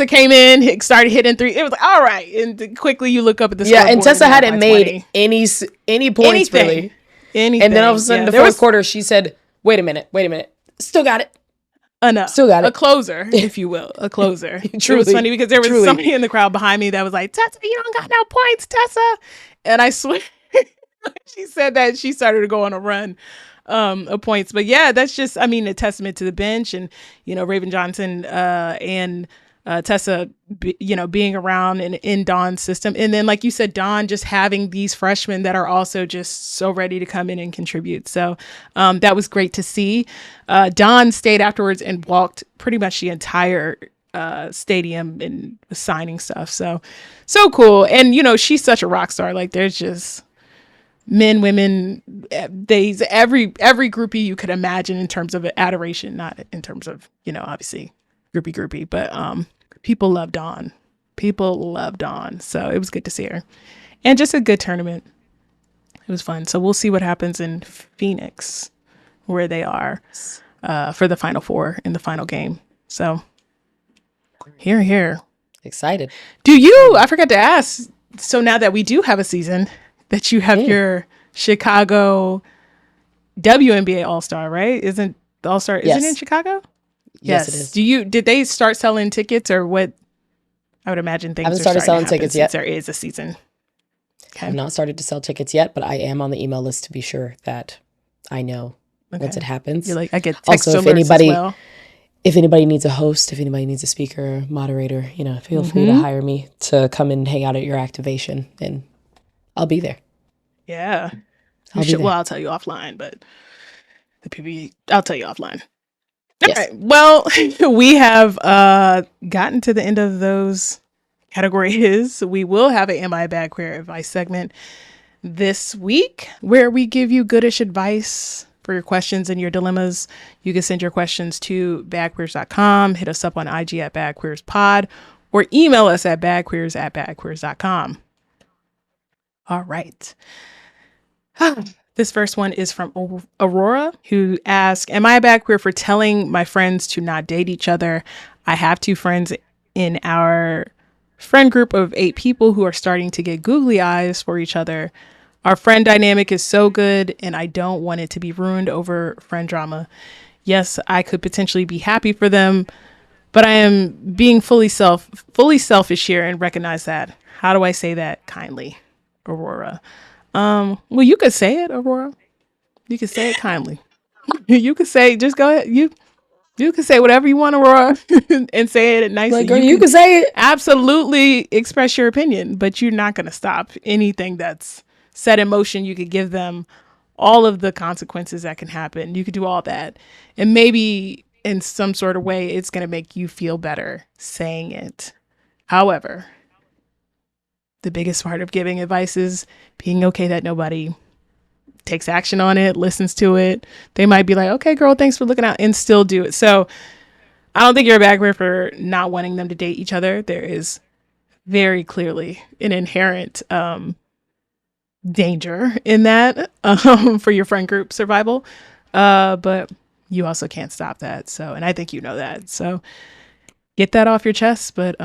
came in, started hitting three. It was all right, and quickly you look up at the scoreboard. Yeah, and Tessa hadn't made any points really. Anything. And then all of a sudden, the fourth quarter, she said, "Wait a minute, still got it." Enough. Still got it. A closer, if you will. A closer. Truly, it was funny because there was somebody in the crowd behind me that was like, Tessa, you don't got no points, Tessa. And I swear, she said that she started to go on a run. of points. But yeah, that's just, I mean, a testament to the bench and, you know, Raven Johnson and Tessa, being around and in Dawn's system. And then, like you said, Dawn just having these freshmen that are also just so ready to come in and contribute. So that was great to see. Dawn stayed afterwards and walked pretty much the entire stadium and was signing stuff. So cool. And, you know, she's such a rock star. Like, there's just men, women, every groupie you could imagine in terms of adoration, not in terms of, you know, obviously groupie, but people love Dawn. So it was good to see her. And just a good tournament. It was fun. So we'll see what happens in Phoenix, where they are for the Final Four in the final game. So here. Excited. I forgot to ask, so now that we do have a season, that you have your Chicago WNBA All-Star, right? Isn't the All-Star, isn't it in Chicago? Yes, it is. Did they start selling tickets, or what? I would imagine things haven't started selling tickets yet. There is a season. Okay. I've not started to sell tickets yet, but I am on the email list to be sure that I know once it happens. You're like, I get text also, alerts as well. If anybody needs a host, if anybody needs a speaker, moderator, you know, feel free to hire me to come and hang out at your activation, and I'll be there. Yeah. I'll tell you offline, but I'll tell you offline. Yes. All right. Well, we have gotten to the end of those categories. We will have an Am I a Bad Queer Advice segment this week, where we give you goodish advice for your questions and your dilemmas. You can send your questions to badqueers.com, hit us up on IG at badqueerspod, or email us at badqueers@badqueers.com. All right. This first one is from Aurora, who asked, am I a bad queer for telling my friends to not date each other? I have 2 friends in our friend group of 8 people who are starting to get googly eyes for each other. Our friend dynamic is so good, and I don't want it to be ruined over friend drama. Yes, I could potentially be happy for them, but I am being fully selfish here and recognize that. How do I say that kindly, Aurora? Well, you could say it, Aurora. You could say it kindly. You could say, just go ahead. You can say whatever you want, Aurora, and say it nicely. Like, you can say it. Absolutely express your opinion, but you're not going to stop anything that's set in motion. You could give them all of the consequences that can happen. You could do all that. And maybe in some sort of way, it's going to make you feel better saying it. However, the biggest part of giving advice is being okay that nobody takes action on it, listens to it. They might be like, okay, girl, thanks for looking out, and still do it. So I don't think you're a bad queer for not wanting them to date each other. There is very clearly an inherent danger in that for your friend group survival. But you also can't stop that. So, and I think you know that. So get that off your chest. But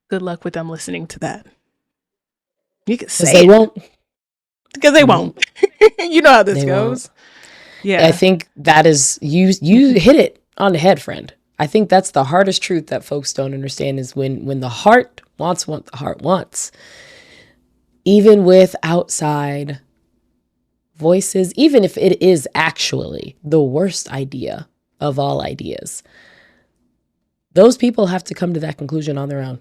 good luck with them listening to that. You can say they won't. Because they won't. You know how this goes. Yeah. I think that is, you hit it on the head, friend. I think that's the hardest truth that folks don't understand is when the heart wants what the heart wants. Even with outside voices, even if it is actually the worst idea of all ideas, those people have to come to that conclusion on their own.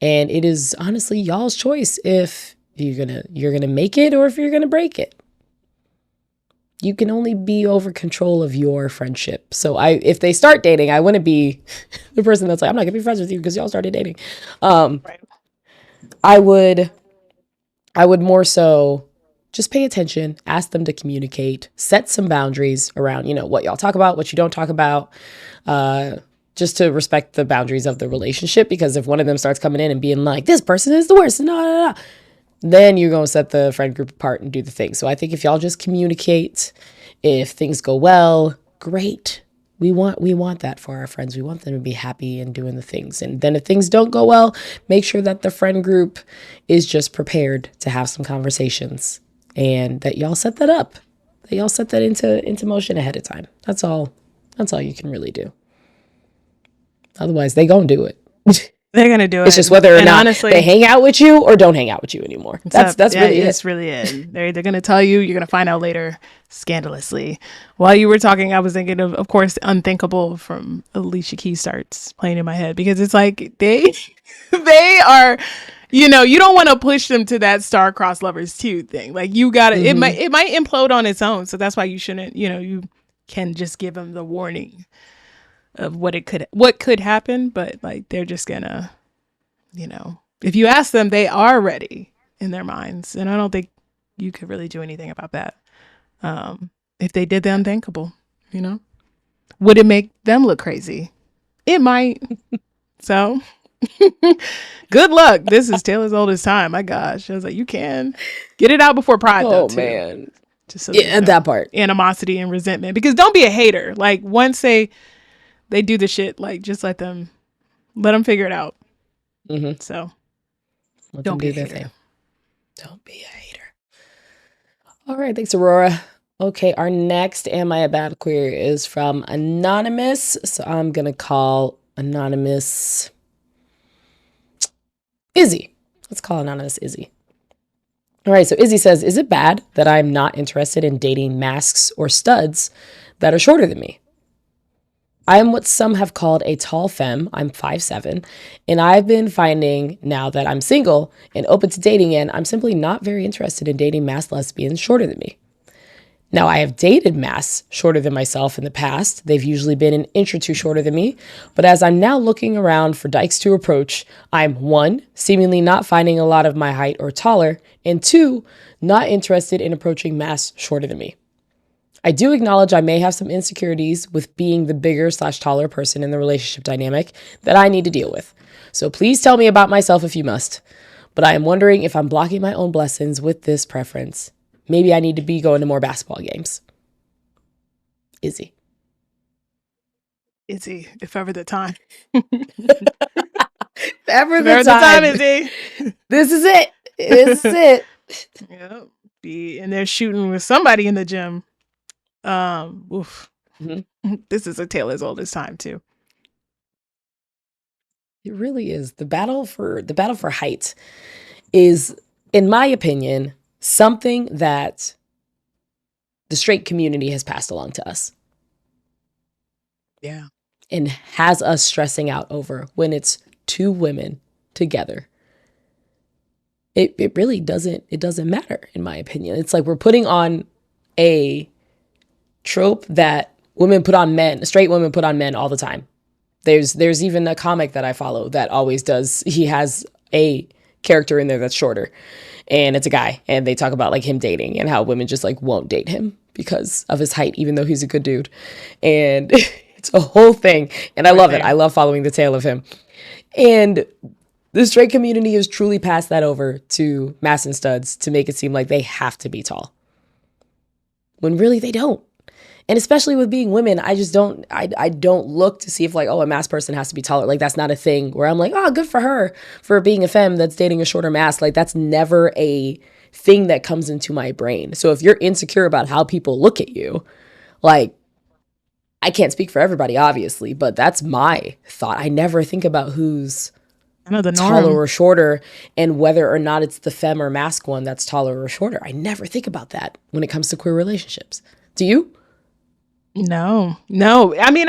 And it is honestly y'all's choice if you're gonna make it or if you're gonna break it. You can only be over control of your friendship. So if they start dating, I wouldn't be the person that's like, I'm not gonna be friends with you because y'all started dating. Right. I would more so just pay attention, ask them to communicate, set some boundaries around, what y'all talk about, what you don't talk about, just to respect the boundaries of the relationship. Because if one of them starts coming in and being like, this person is the worst, then you're going to set the friend group apart and do the thing. So I think if y'all just communicate, if things go well, great. We want that for our friends. We want them to be happy and doing the things. And then if things don't go well, make sure that the friend group is just prepared to have some conversations and that y'all set that up, that y'all set that into motion ahead of time. That's all you can really do. Otherwise, they gonna do it. They're gonna do it. It's just whether or not honestly, they hang out with you or don't hang out with you anymore. That's really it. It's really it. They're gonna tell you. You're gonna find out later, scandalously. While you were talking, I was thinking of course, Unthinkable from Alicia Keys starts playing in my head, because it's like they are. You don't want to push them to that star-crossed lovers too thing. Like, you gotta. It might implode on its own. So that's why you shouldn't. You can just give them the warning of what could happen, but like, they're just gonna, if you ask them, they are ready in their minds, and I don't think you could really do anything about that. If they did the unthinkable, would it make them look crazy? It might. So good luck. This is Taylor's Oldest Time. My gosh, I was like, you can get it out before Pride. Oh though, man, just so that part, animosity and resentment, because don't be a hater. Like, once they do the shit, like, just let them figure it out. So don't be a hater. Don't be a hater. All right, thanks, Aurora. Okay, our next Am I a Bad Queer is from Anonymous. So I'm gonna call Anonymous Izzy. Let's call Anonymous Izzy. All right, so Izzy says, is it bad that I'm not interested in dating masks or studs that are shorter than me? I am what some have called a tall femme. I'm 5'7", and I've been finding now that I'm single and open to dating again, I'm simply not very interested in dating masked lesbians shorter than me. Now, I have dated masks shorter than myself in the past. They've usually been an inch or two shorter than me. But as I'm now looking around for dykes to approach, I'm 1, seemingly not finding a lot of my height or taller, and 2, not interested in approaching masks shorter than me. I do acknowledge I may have some insecurities with being the bigger/taller person in the relationship dynamic that I need to deal with. So please tell me about myself if you must. But I am wondering if I'm blocking my own blessings with this preference. Maybe I need to be going to more basketball games. Izzy, if ever the time. If ever the time, Izzy. This is it. This is it. Yeah. Be in there shooting with somebody in the gym. Oof. This is a Taylor's Oldest Time too. It really is. The battle for height is, in my opinion, something that the straight community has passed along to us. Yeah. And has us stressing out over when it's two women together. It really doesn't matter, in my opinion. It's like we're putting on a trope that straight women put on men all the time. There's even a comic that I follow that always does. He has a character in there that's shorter, and it's a guy, and they talk about like him dating and how women just like won't date him because of his height, even though he's a good dude. And it's a whole thing, and I love it. I love following the tale of him. And the straight community has truly passed that over to masks and studs to make it seem like they have to be tall, when really they don't. And especially with being women, I don't look to see if like, oh, a masked person has to be taller. Like, that's not a thing where I'm like, oh, good for her for being a femme that's dating a shorter mask. Like, that's never a thing that comes into my brain. So if you're insecure about how people look at you, like, I can't speak for everybody, obviously, but that's my thought. I never think about who's taller or shorter and whether or not it's the femme or mask one that's taller or shorter. I never think about that when it comes to queer relationships. Do you? No. I mean,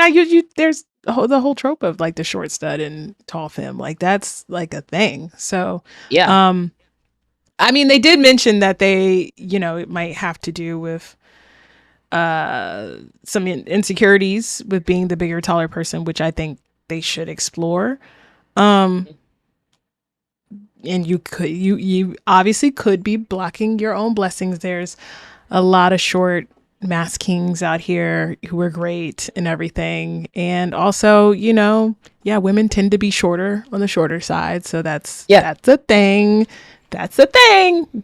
there's the whole trope of like the short stud and tall femme. Like, that's like a thing. So yeah. I mean, they did mention that they, it might have to do with some insecurities with being the bigger, taller person, which I think they should explore. And you obviously could be blocking your own blessings. There's a lot of short mask kings out here who are great and everything. And also, women tend to be shorter on the shorter side. So that's a thing. That's a thing.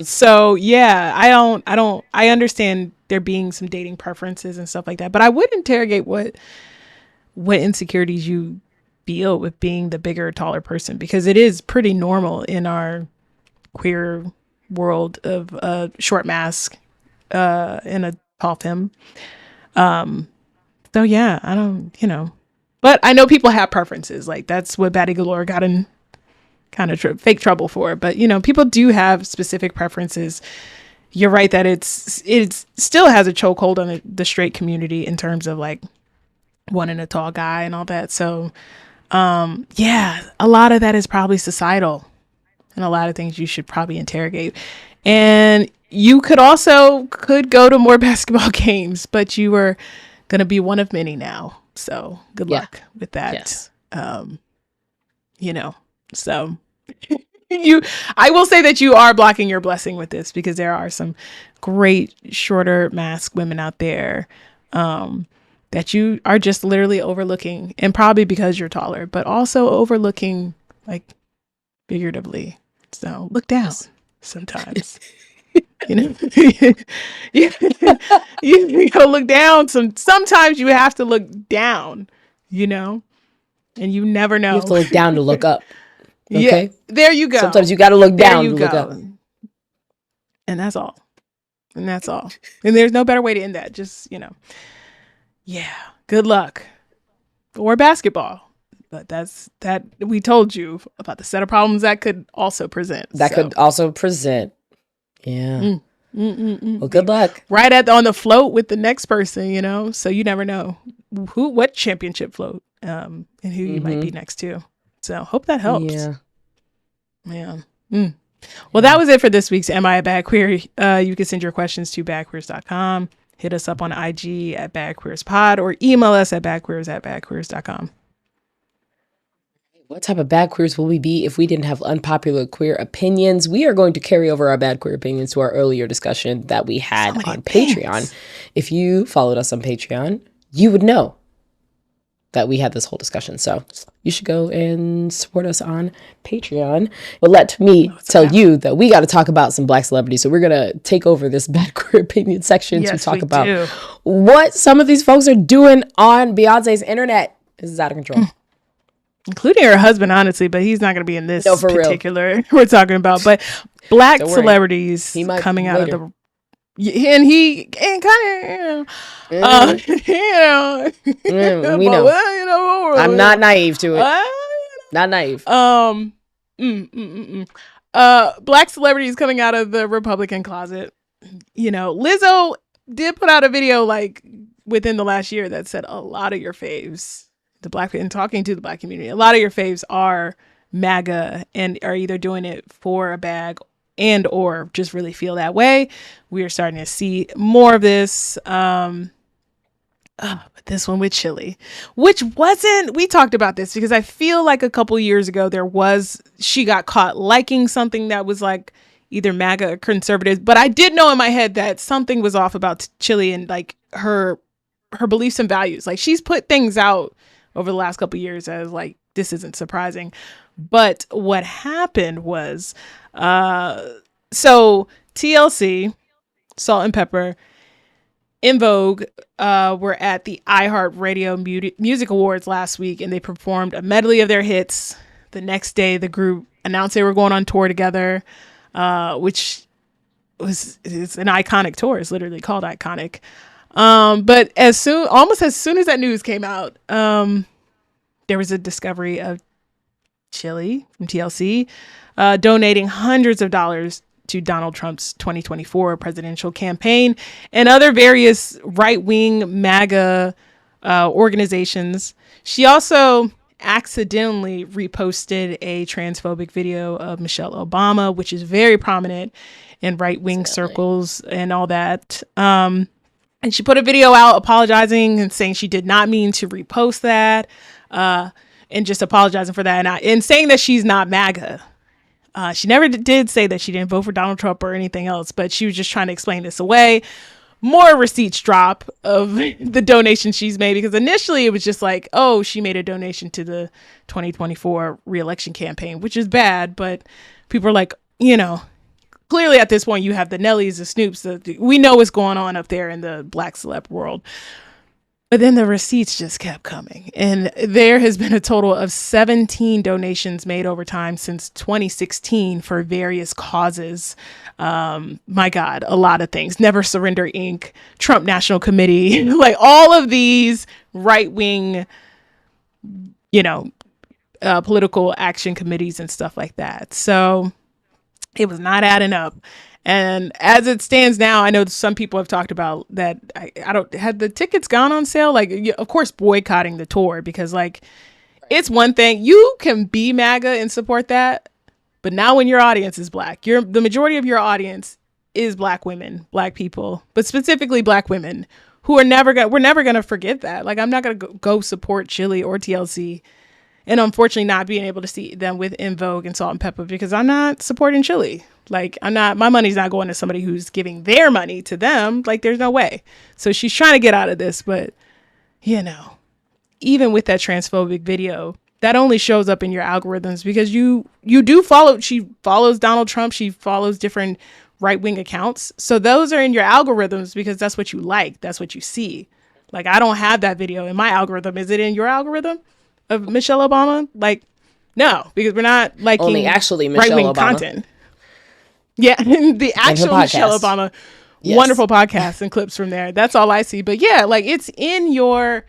So yeah, I understand there being some dating preferences and stuff like that, but I would interrogate what insecurities you feel with being the bigger, taller person, because it is pretty normal in our queer world of short mask in a tall femme. So yeah, I don't, But I know people have preferences. Like that's what Batty Galore got in kind of fake trouble for. But, you know, people do have specific preferences. You're right that it still has a chokehold on the straight community in terms of like wanting a tall guy and all that. So, yeah, a lot of that is probably societal and a lot of things you should probably interrogate. And you could go to more basketball games, but you are going to be one of many now. So good luck with that. Yes. You know, so I will say that you are blocking your blessing with this because there are some great shorter mask women out there that you are just literally overlooking, and probably because you're taller, but also overlooking like figuratively. So look down sometimes. You know, you gotta look down. Sometimes you have to look down, you know, and you never know. You have to look down to look up. Okay? Yeah, there you go. Sometimes you got to look down to look up. And that's all. And that's all. And there's no better way to end that. Just, you know, yeah, good luck. Or basketball. But that we told you about the set of problems that could also present. Yeah. Well, good luck. Right on the float with the next person, you know, so you never know what championship float and who you might be next to. So hope that helps. Yeah. Well, that was it for this week's Am I a Bad Queer? You can send your questions to badqueers.com. Hit us up on IG at badqueerspod or email us at badqueers@badqueers.com. What type of bad queers will we be if we didn't have unpopular queer opinions? We are going to carry over our bad queer opinions to our earlier discussion that we had on Patreon. If you followed us on Patreon, you would know that we had this whole discussion. So you should go and support us on Patreon. But let me tell you that we got to talk about some Black celebrities. So we're going to take over this bad queer opinion section to talk about what some of these folks are doing on Beyonce's internet. This is out of control. Including her husband, honestly, but he's not going to be in this particular we're talking about. But Black celebrities coming out of the, and kind of, we know. I'm not naive to it. Not naive. Black celebrities coming out of the Republican closet. You know, Lizzo did put out a video like within the last year that said a lot of your faves. And talking to the Black community, a lot of your faves are MAGA and are either doing it for a bag and or just really feel that way. We are starting to see more of this. But this one with Chili, which we talked about this because I feel like a couple years ago she got caught liking something that was like either MAGA or conservative, but I did know in my head that something was off about Chili and like her beliefs and values. Like she's put things out over the last couple of years as like, this isn't surprising. But what happened was, so TLC, Salt and Pepper, In Vogue were at the iHeartRadio Music Awards last week, and they performed a medley of their hits. The next day, the group announced they were going on tour together, which it's an iconic tour. It's literally called Iconic. But almost as soon as that news came out, there was a discovery of Chili from TLC, donating hundreds of dollars to Donald Trump's 2024 presidential campaign and other various right-wing MAGA organizations. She also accidentally reposted a transphobic video of Michelle Obama, which is very prominent in right-wing circles and all that. And she put a video out apologizing and saying she did not mean to repost that, and just apologizing for that. And saying that she's not MAGA. She never did say that she didn't vote for Donald Trump or anything else, but she was just trying to explain this away. More receipts drop of the donation she's made, because initially it was just like, oh, she made a donation to the 2024 re-election campaign, which is bad. But people are like, you know, clearly at this point you have the Nellies, the Snoops, we know what's going on up there in the Black celeb world. But then the receipts just kept coming. And there has been a total of 17 donations made over time since 2016 for various causes. My God, a lot of things. Never Surrender Inc., Trump National Committee, like all of these right-wing you know, political action committees and stuff like that. So it was not adding up. And as it stands now, I know some people have talked about that. I don't, had the tickets gone on sale? Like, of course, boycotting the tour, because like, it's one thing, you can be MAGA and support that, but now when your audience is black, the majority of your audience is black women, black people, but specifically black women who are we're never going to forget that. Like, I'm not going to go support Chili or TLC and unfortunately not being able to see them with En Vogue and Salt and Pepper, because I'm not supporting Chili. Like, my money's not going to somebody who's giving their money to them. Like, there's no way. So she's trying to get out of this, but you know, even with that transphobic video, that only shows up in your algorithms because you do follow. She follows Donald Trump. She follows different right-wing accounts. So those are in your algorithms because that's what you like. That's what you see. Like, I don't have that video in my algorithm. Is it in your algorithm of Michelle Obama? Like, no, because we're not liking only actually Michelle right-wing Obama content. Yeah, the actual Michelle Obama, yes. Wonderful podcasts and clips from there. That's all I see. But yeah, like, it's in your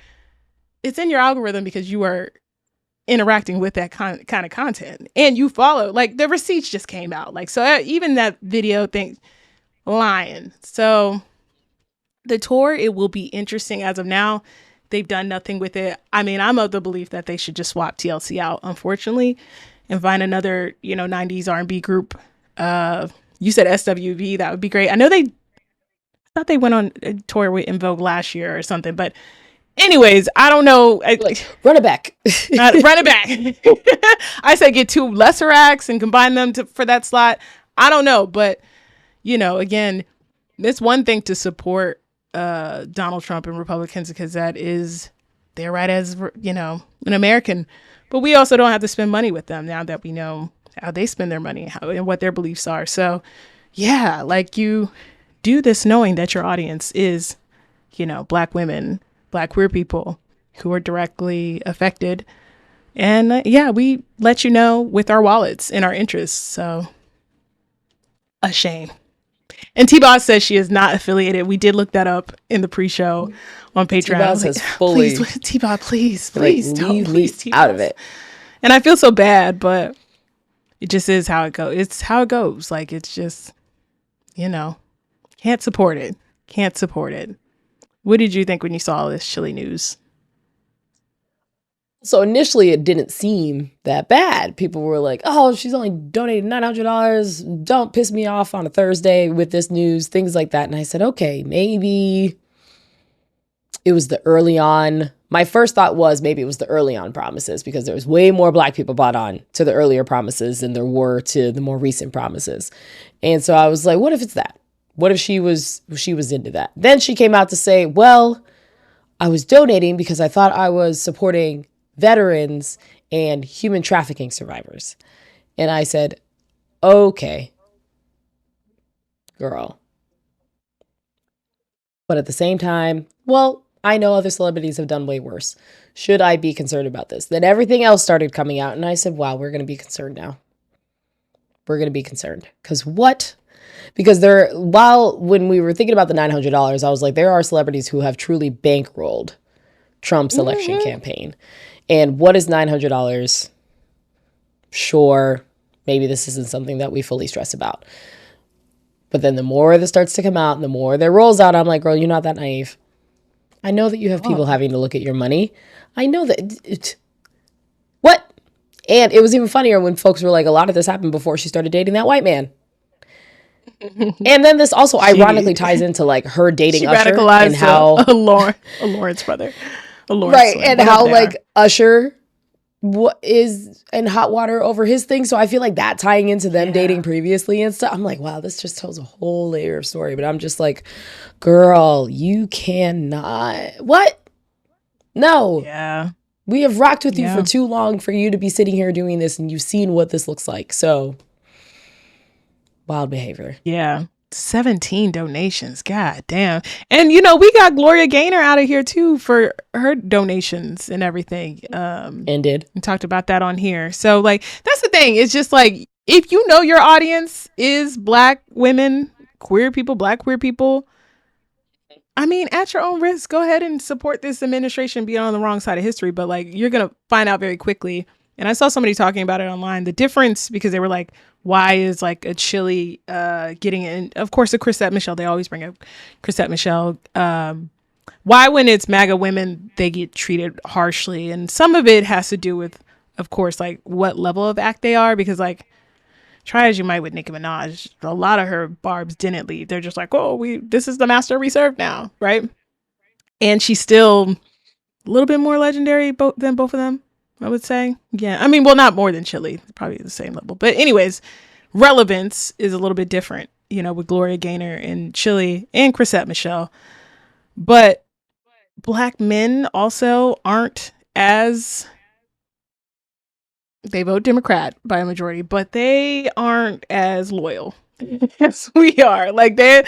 algorithm because you are interacting with that kind of content, and you follow. Like, the receipts just came out. Like, so even that video thing, lying. So the tour, it will be interesting. As of now, they've done nothing with it. I mean, I'm of the belief that they should just swap TLC out, unfortunately, and find another, 90s R&B group. You said SWV, that would be great. I thought they went on a tour with En Vogue last year or something, but anyways, I don't know. Run it back. Run it back. I say get 2 lesser acts and combine them for that slot. I don't know, but again, it's one thing to support Donald Trump and Republicans because that is their right as an American, but we also don't have to spend money with them now that we know how they spend their money and what their beliefs are. So yeah, like, you do this knowing that your audience is, black women, black queer people who are directly affected. And we let you know with our wallets and our interests. So a shame. And T-Boz says she is not affiliated. We did look that up in the pre-show on Patreon. T-Boz has fully... Please, T-Boz, please don't. Leave me out of it. And I feel so bad, but it just is how it goes. It's how it goes. Like, it's just, can't support it. Can't support it. What did you think when you saw all this Chili news? So initially it didn't seem that bad. People were like, oh, she's only donated $900. Don't piss me off on a Thursday with this news, things like that. And I said, okay, maybe it was the early on. My first thought was maybe it was the early on promises because there was way more black people bought on to the earlier promises than there were to the more recent promises. And so I was like, what if it's that? What if she was into that? Then she came out to say, well, I was donating because I thought I was supporting veterans and human trafficking survivors. And I said, okay, girl. But at the same time, well, I know other celebrities have done way worse. Should I be concerned about this? Then everything else started coming out, and I said, wow, we're going to be concerned now. We're going to be concerned. Because what? Because when we were thinking about the $900, I was like, there are celebrities who have truly bankrolled Trump's election campaign. And what is $900? Sure, maybe this isn't something that we fully stress about. But then the more that starts to come out and the more that rolls out, I'm like, girl, you're not that naive. I know that you have people having to look at your money. I know that. What? And it was even funnier when folks were like, a lot of this happened before she started dating that white man. And then this also ironically ties into like her dating Usher and how a Lawrence brother. Right, and how like Usher is in hot water over his thing. So I feel like that tying into them dating previously and stuff. I'm like, wow, this just tells a whole layer of story. But I'm just like, girl, you cannot. What? No. Yeah. We have rocked with you for too long for you to be sitting here doing this, and you've seen what this looks like. So wild behavior. Yeah. 17 donations. God damn. And we got Gloria Gaynor out of here too for her donations and everything. And did. We talked about that on here. So like, that's the thing. It's just like, if you know your audience is black women, queer people, black queer people, I mean, at your own risk, go ahead and support this administration being on the wrong side of history. But like, you're going to find out very quickly. And I saw somebody talking about it online. The difference, because they were like, why is like a Chile getting in? Of course, the Kris Michelle, they always bring up Kris Michelle. Why, when it's MAGA women, they get treated harshly. And some of it has to do with, of course, like what level of act they are. Because like, try as you might with Nicki Minaj, a lot of her barbs didn't leave. They're just like, oh, this is the master we serve now, right? And she's still a little bit more legendary than both of them, I would say. Yeah, I mean, well, not more than Chile, probably the same level. But anyways, relevance is a little bit different, you know, with Gloria Gaynor and Chile and Kris Michelle. But Black men also aren't as... They vote Democrat by a majority, but they aren't as loyal as we are. Like they're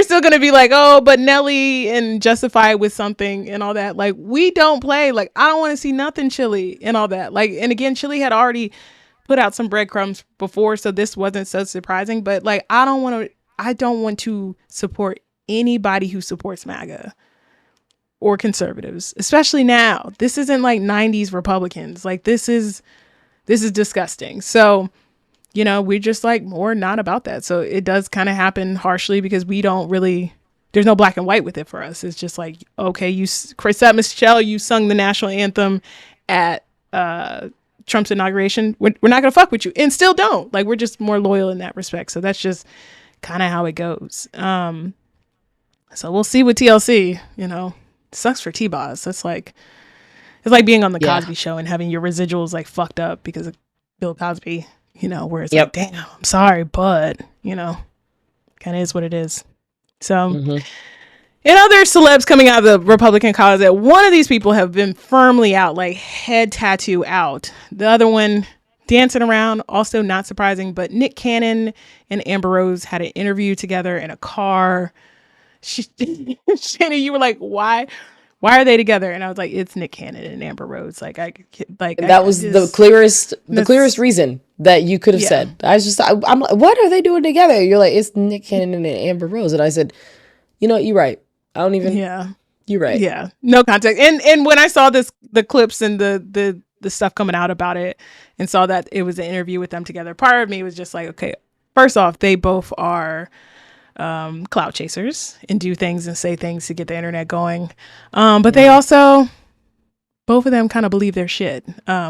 still gonna be like, oh, but Nelly, and justify it with something and all that. Like, we don't play. Like, I don't want to see nothing Chile and all that. Like, and again, Chile had already put out some breadcrumbs before, so this wasn't so surprising. But like, I don't want to support anybody who supports MAGA or conservatives, especially now. This isn't like 90s Republicans. Like, this is disgusting. So, you know, we're just like more not about that. So it does kind of happen harshly because we don't really, there's no black and white with it for us. It's just like, okay, Kris Michelle, you sung the national anthem at Trump's inauguration. We're not going to fuck with you, and still don't. Like, we're just more loyal in that respect. So that's just kind of how it goes. So we'll see with TLC, you know. It sucks for T-Boz. It's like being on the Cosby Show and having your residuals like fucked up because of Bill Cosby, you know, where it's like, damn, I'm sorry, but, you know, kind of is what it is. So, and other celebs coming out of the Republican closet, one of these people have been firmly out, like head tattoo out. The other one dancing around, also not surprising, but Nick Cannon and Amber Rose had an interview together in a car. Shana, you were like, why are they together? And I was like, it's Nick Cannon and Amber Rose. Like, that was the clearest reason that you could have said. I'm like, what are they doing together? You're like, it's Nick Cannon and Amber Rose. And I said, you know, you're right. I don't even. Yeah, you're right. Yeah, no context. And when I saw the clips and the stuff coming out about it, and saw that it was an interview with them together, part of me was just like, okay, first off, they both are clout chasers and do things and say things to get the internet going, but they also, both of them kind of believe their shit,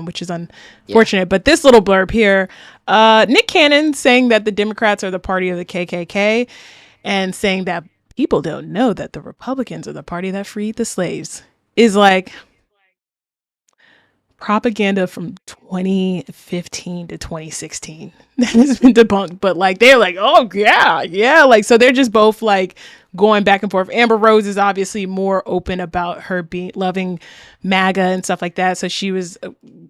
which is unfortunate. But this little blurb here, Nick Cannon saying that the Democrats are the party of the KKK, and saying that people don't know that the Republicans are the party that freed the slaves, is like propaganda from 2015 to 2016 that has been debunked. But like, they're like, oh yeah, like, so they're just both like going back and forth. Amber Rose is obviously more open about her loving MAGA and stuff like that, so she was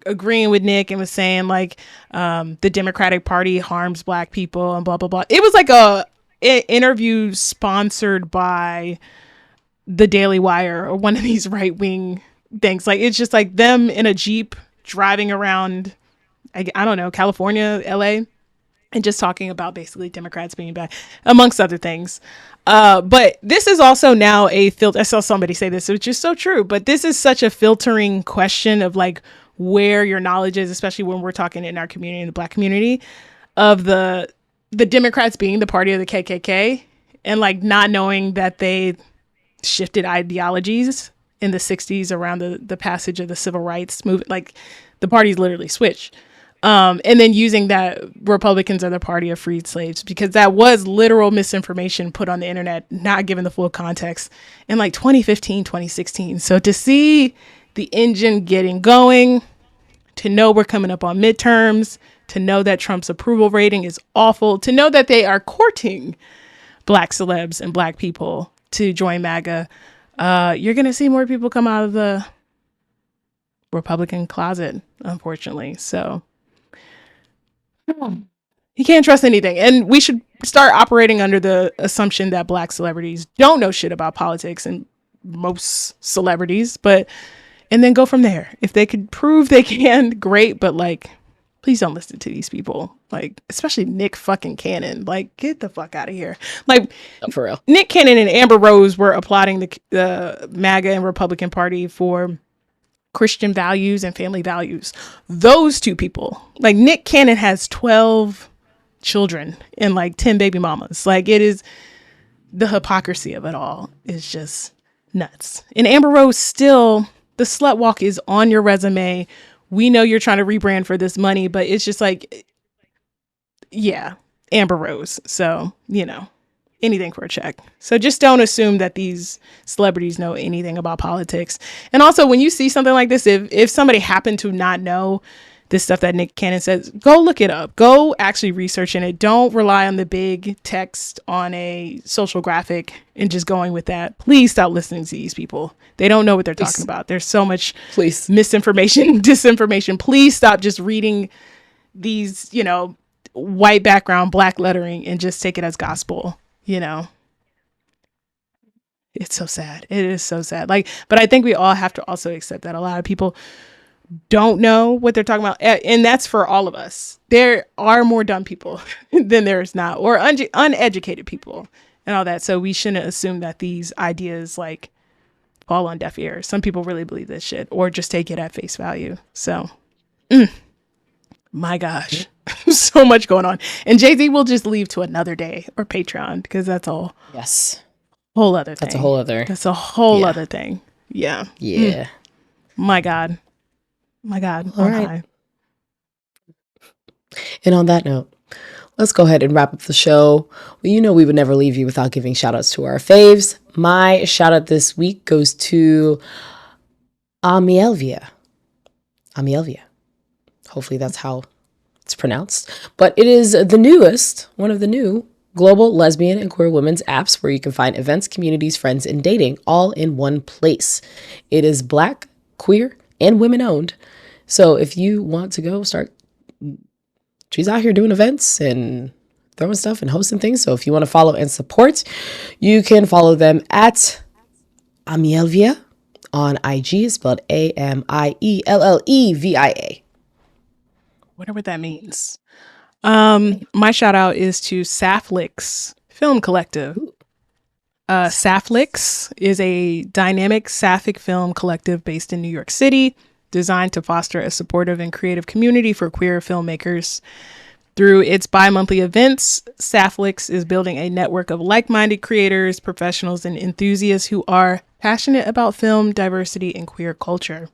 agreeing with Nick and was saying like, the Democratic Party harms black people and blah blah blah. It was like a interview sponsored by the Daily Wire or one of these right-wing things. Like, it's just like them in a Jeep driving around, I don't know, California, LA, and just talking about basically Democrats being bad, amongst other things. But this is also now a filter. I saw somebody say this, which is so true, but this is such a filtering question of like where your knowledge is, especially when we're talking in our community, in the Black community, of the Democrats being the party of the KKK, and like not knowing that they shifted ideologies in the 60s around the passage of the civil rights movement. Like, the parties literally switched. And then using that Republicans are the party of freed slaves, because that was literal misinformation put on the internet, not given the full context, in like 2015, 2016. So to see the engine getting going, to know we're coming up on midterms, to know that Trump's approval rating is awful, to know that they are courting Black celebs and Black people to join MAGA, you're going to see more people come out of the Republican closet, unfortunately. So you can't trust anything. And we should start operating under the assumption that Black celebrities don't know shit about politics, and most celebrities, and then go from there. If they could prove they can, great. But like, please don't listen to these people. Like, especially Nick fucking Cannon. Like, get the fuck out of here. Like, for real. Nick Cannon and Amber Rose were applauding the MAGA and Republican Party for Christian values and family values. Those two people, like, Nick Cannon has 12 children and like 10 baby mamas. Like, it is, the hypocrisy of it all is just nuts. And Amber Rose, still, the slut walk is on your resume. We know you're trying to rebrand for this money, but it's just like, yeah, Amber Rose. So, you know, anything for a check. So just don't assume that these celebrities know anything about politics. And also, when you see something like this, if somebody happened to not know this stuff that Nick Cannon says, go look it up. Go actually research in it. Don't rely on the big text on a social graphic and just going with that. Please stop listening to these people. They don't know what they're talking about. There's so much misinformation, disinformation. Please stop just reading these, you know, white background, black lettering, and just take it as gospel, you know. It's so sad. It is so sad. Like, but I think we all have to also accept that a lot of people don't know what they're talking about. And that's for all of us. There are more dumb people than there's not, or uneducated people and all that. So we shouldn't assume that these ideas like fall on deaf ears. Some people really believe this shit or just take it at face value. So, my gosh, so much going on. And Jay-Z will just leave to another day or Patreon, because that's all. Yes. Whole other thing. That's a whole other. That's a whole other thing. Yeah. Yeah. My God. My God. All right. And on that note, let's go ahead and wrap up the show. Well, you know we would never leave you without giving shout outs to our faves. My shout out this week goes to Amiellevia. Amiellevia. Hopefully that's how it's pronounced. But it is the newest, one of the new global lesbian and queer women's apps where you can find events, communities, friends, and dating all in one place. It is Black, queer, and women owned. So if you want to go start, she's out here doing events and throwing stuff and hosting things. So if you want to follow and support, you can follow them at Amiellevia on IG. It's spelled Amiellevia. Wonder what that means. My shout out is to Saphlicks Film Collective. Saphlicks is a dynamic sapphic film collective based in New York City, designed to foster a supportive and creative community for queer filmmakers. Through its bi-monthly events, Saphlicks is building a network of like-minded creators, professionals, and enthusiasts who are passionate about film, diversity, and queer culture.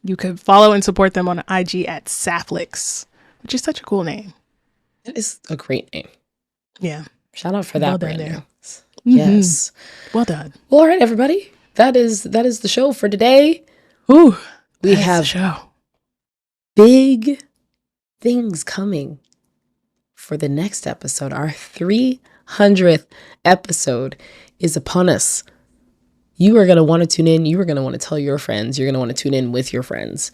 You could follow and support them on IG at Saphlicks, which is such a cool name. That is a great name. Yeah. Shout out for that brand there. Yes. Well done. Well, all right, everybody. That is the show for today. Ooh, we have big things coming for the next episode. Our 300th episode is upon us. You are going to want to tune in. You are going to want to tell your friends. You're going to want to tune in with your friends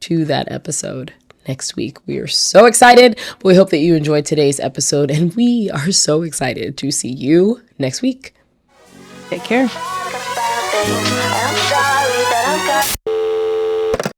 to that episode next week. We are so excited, but we hope that you enjoyed today's episode, and we are so excited to see you next week. Take care.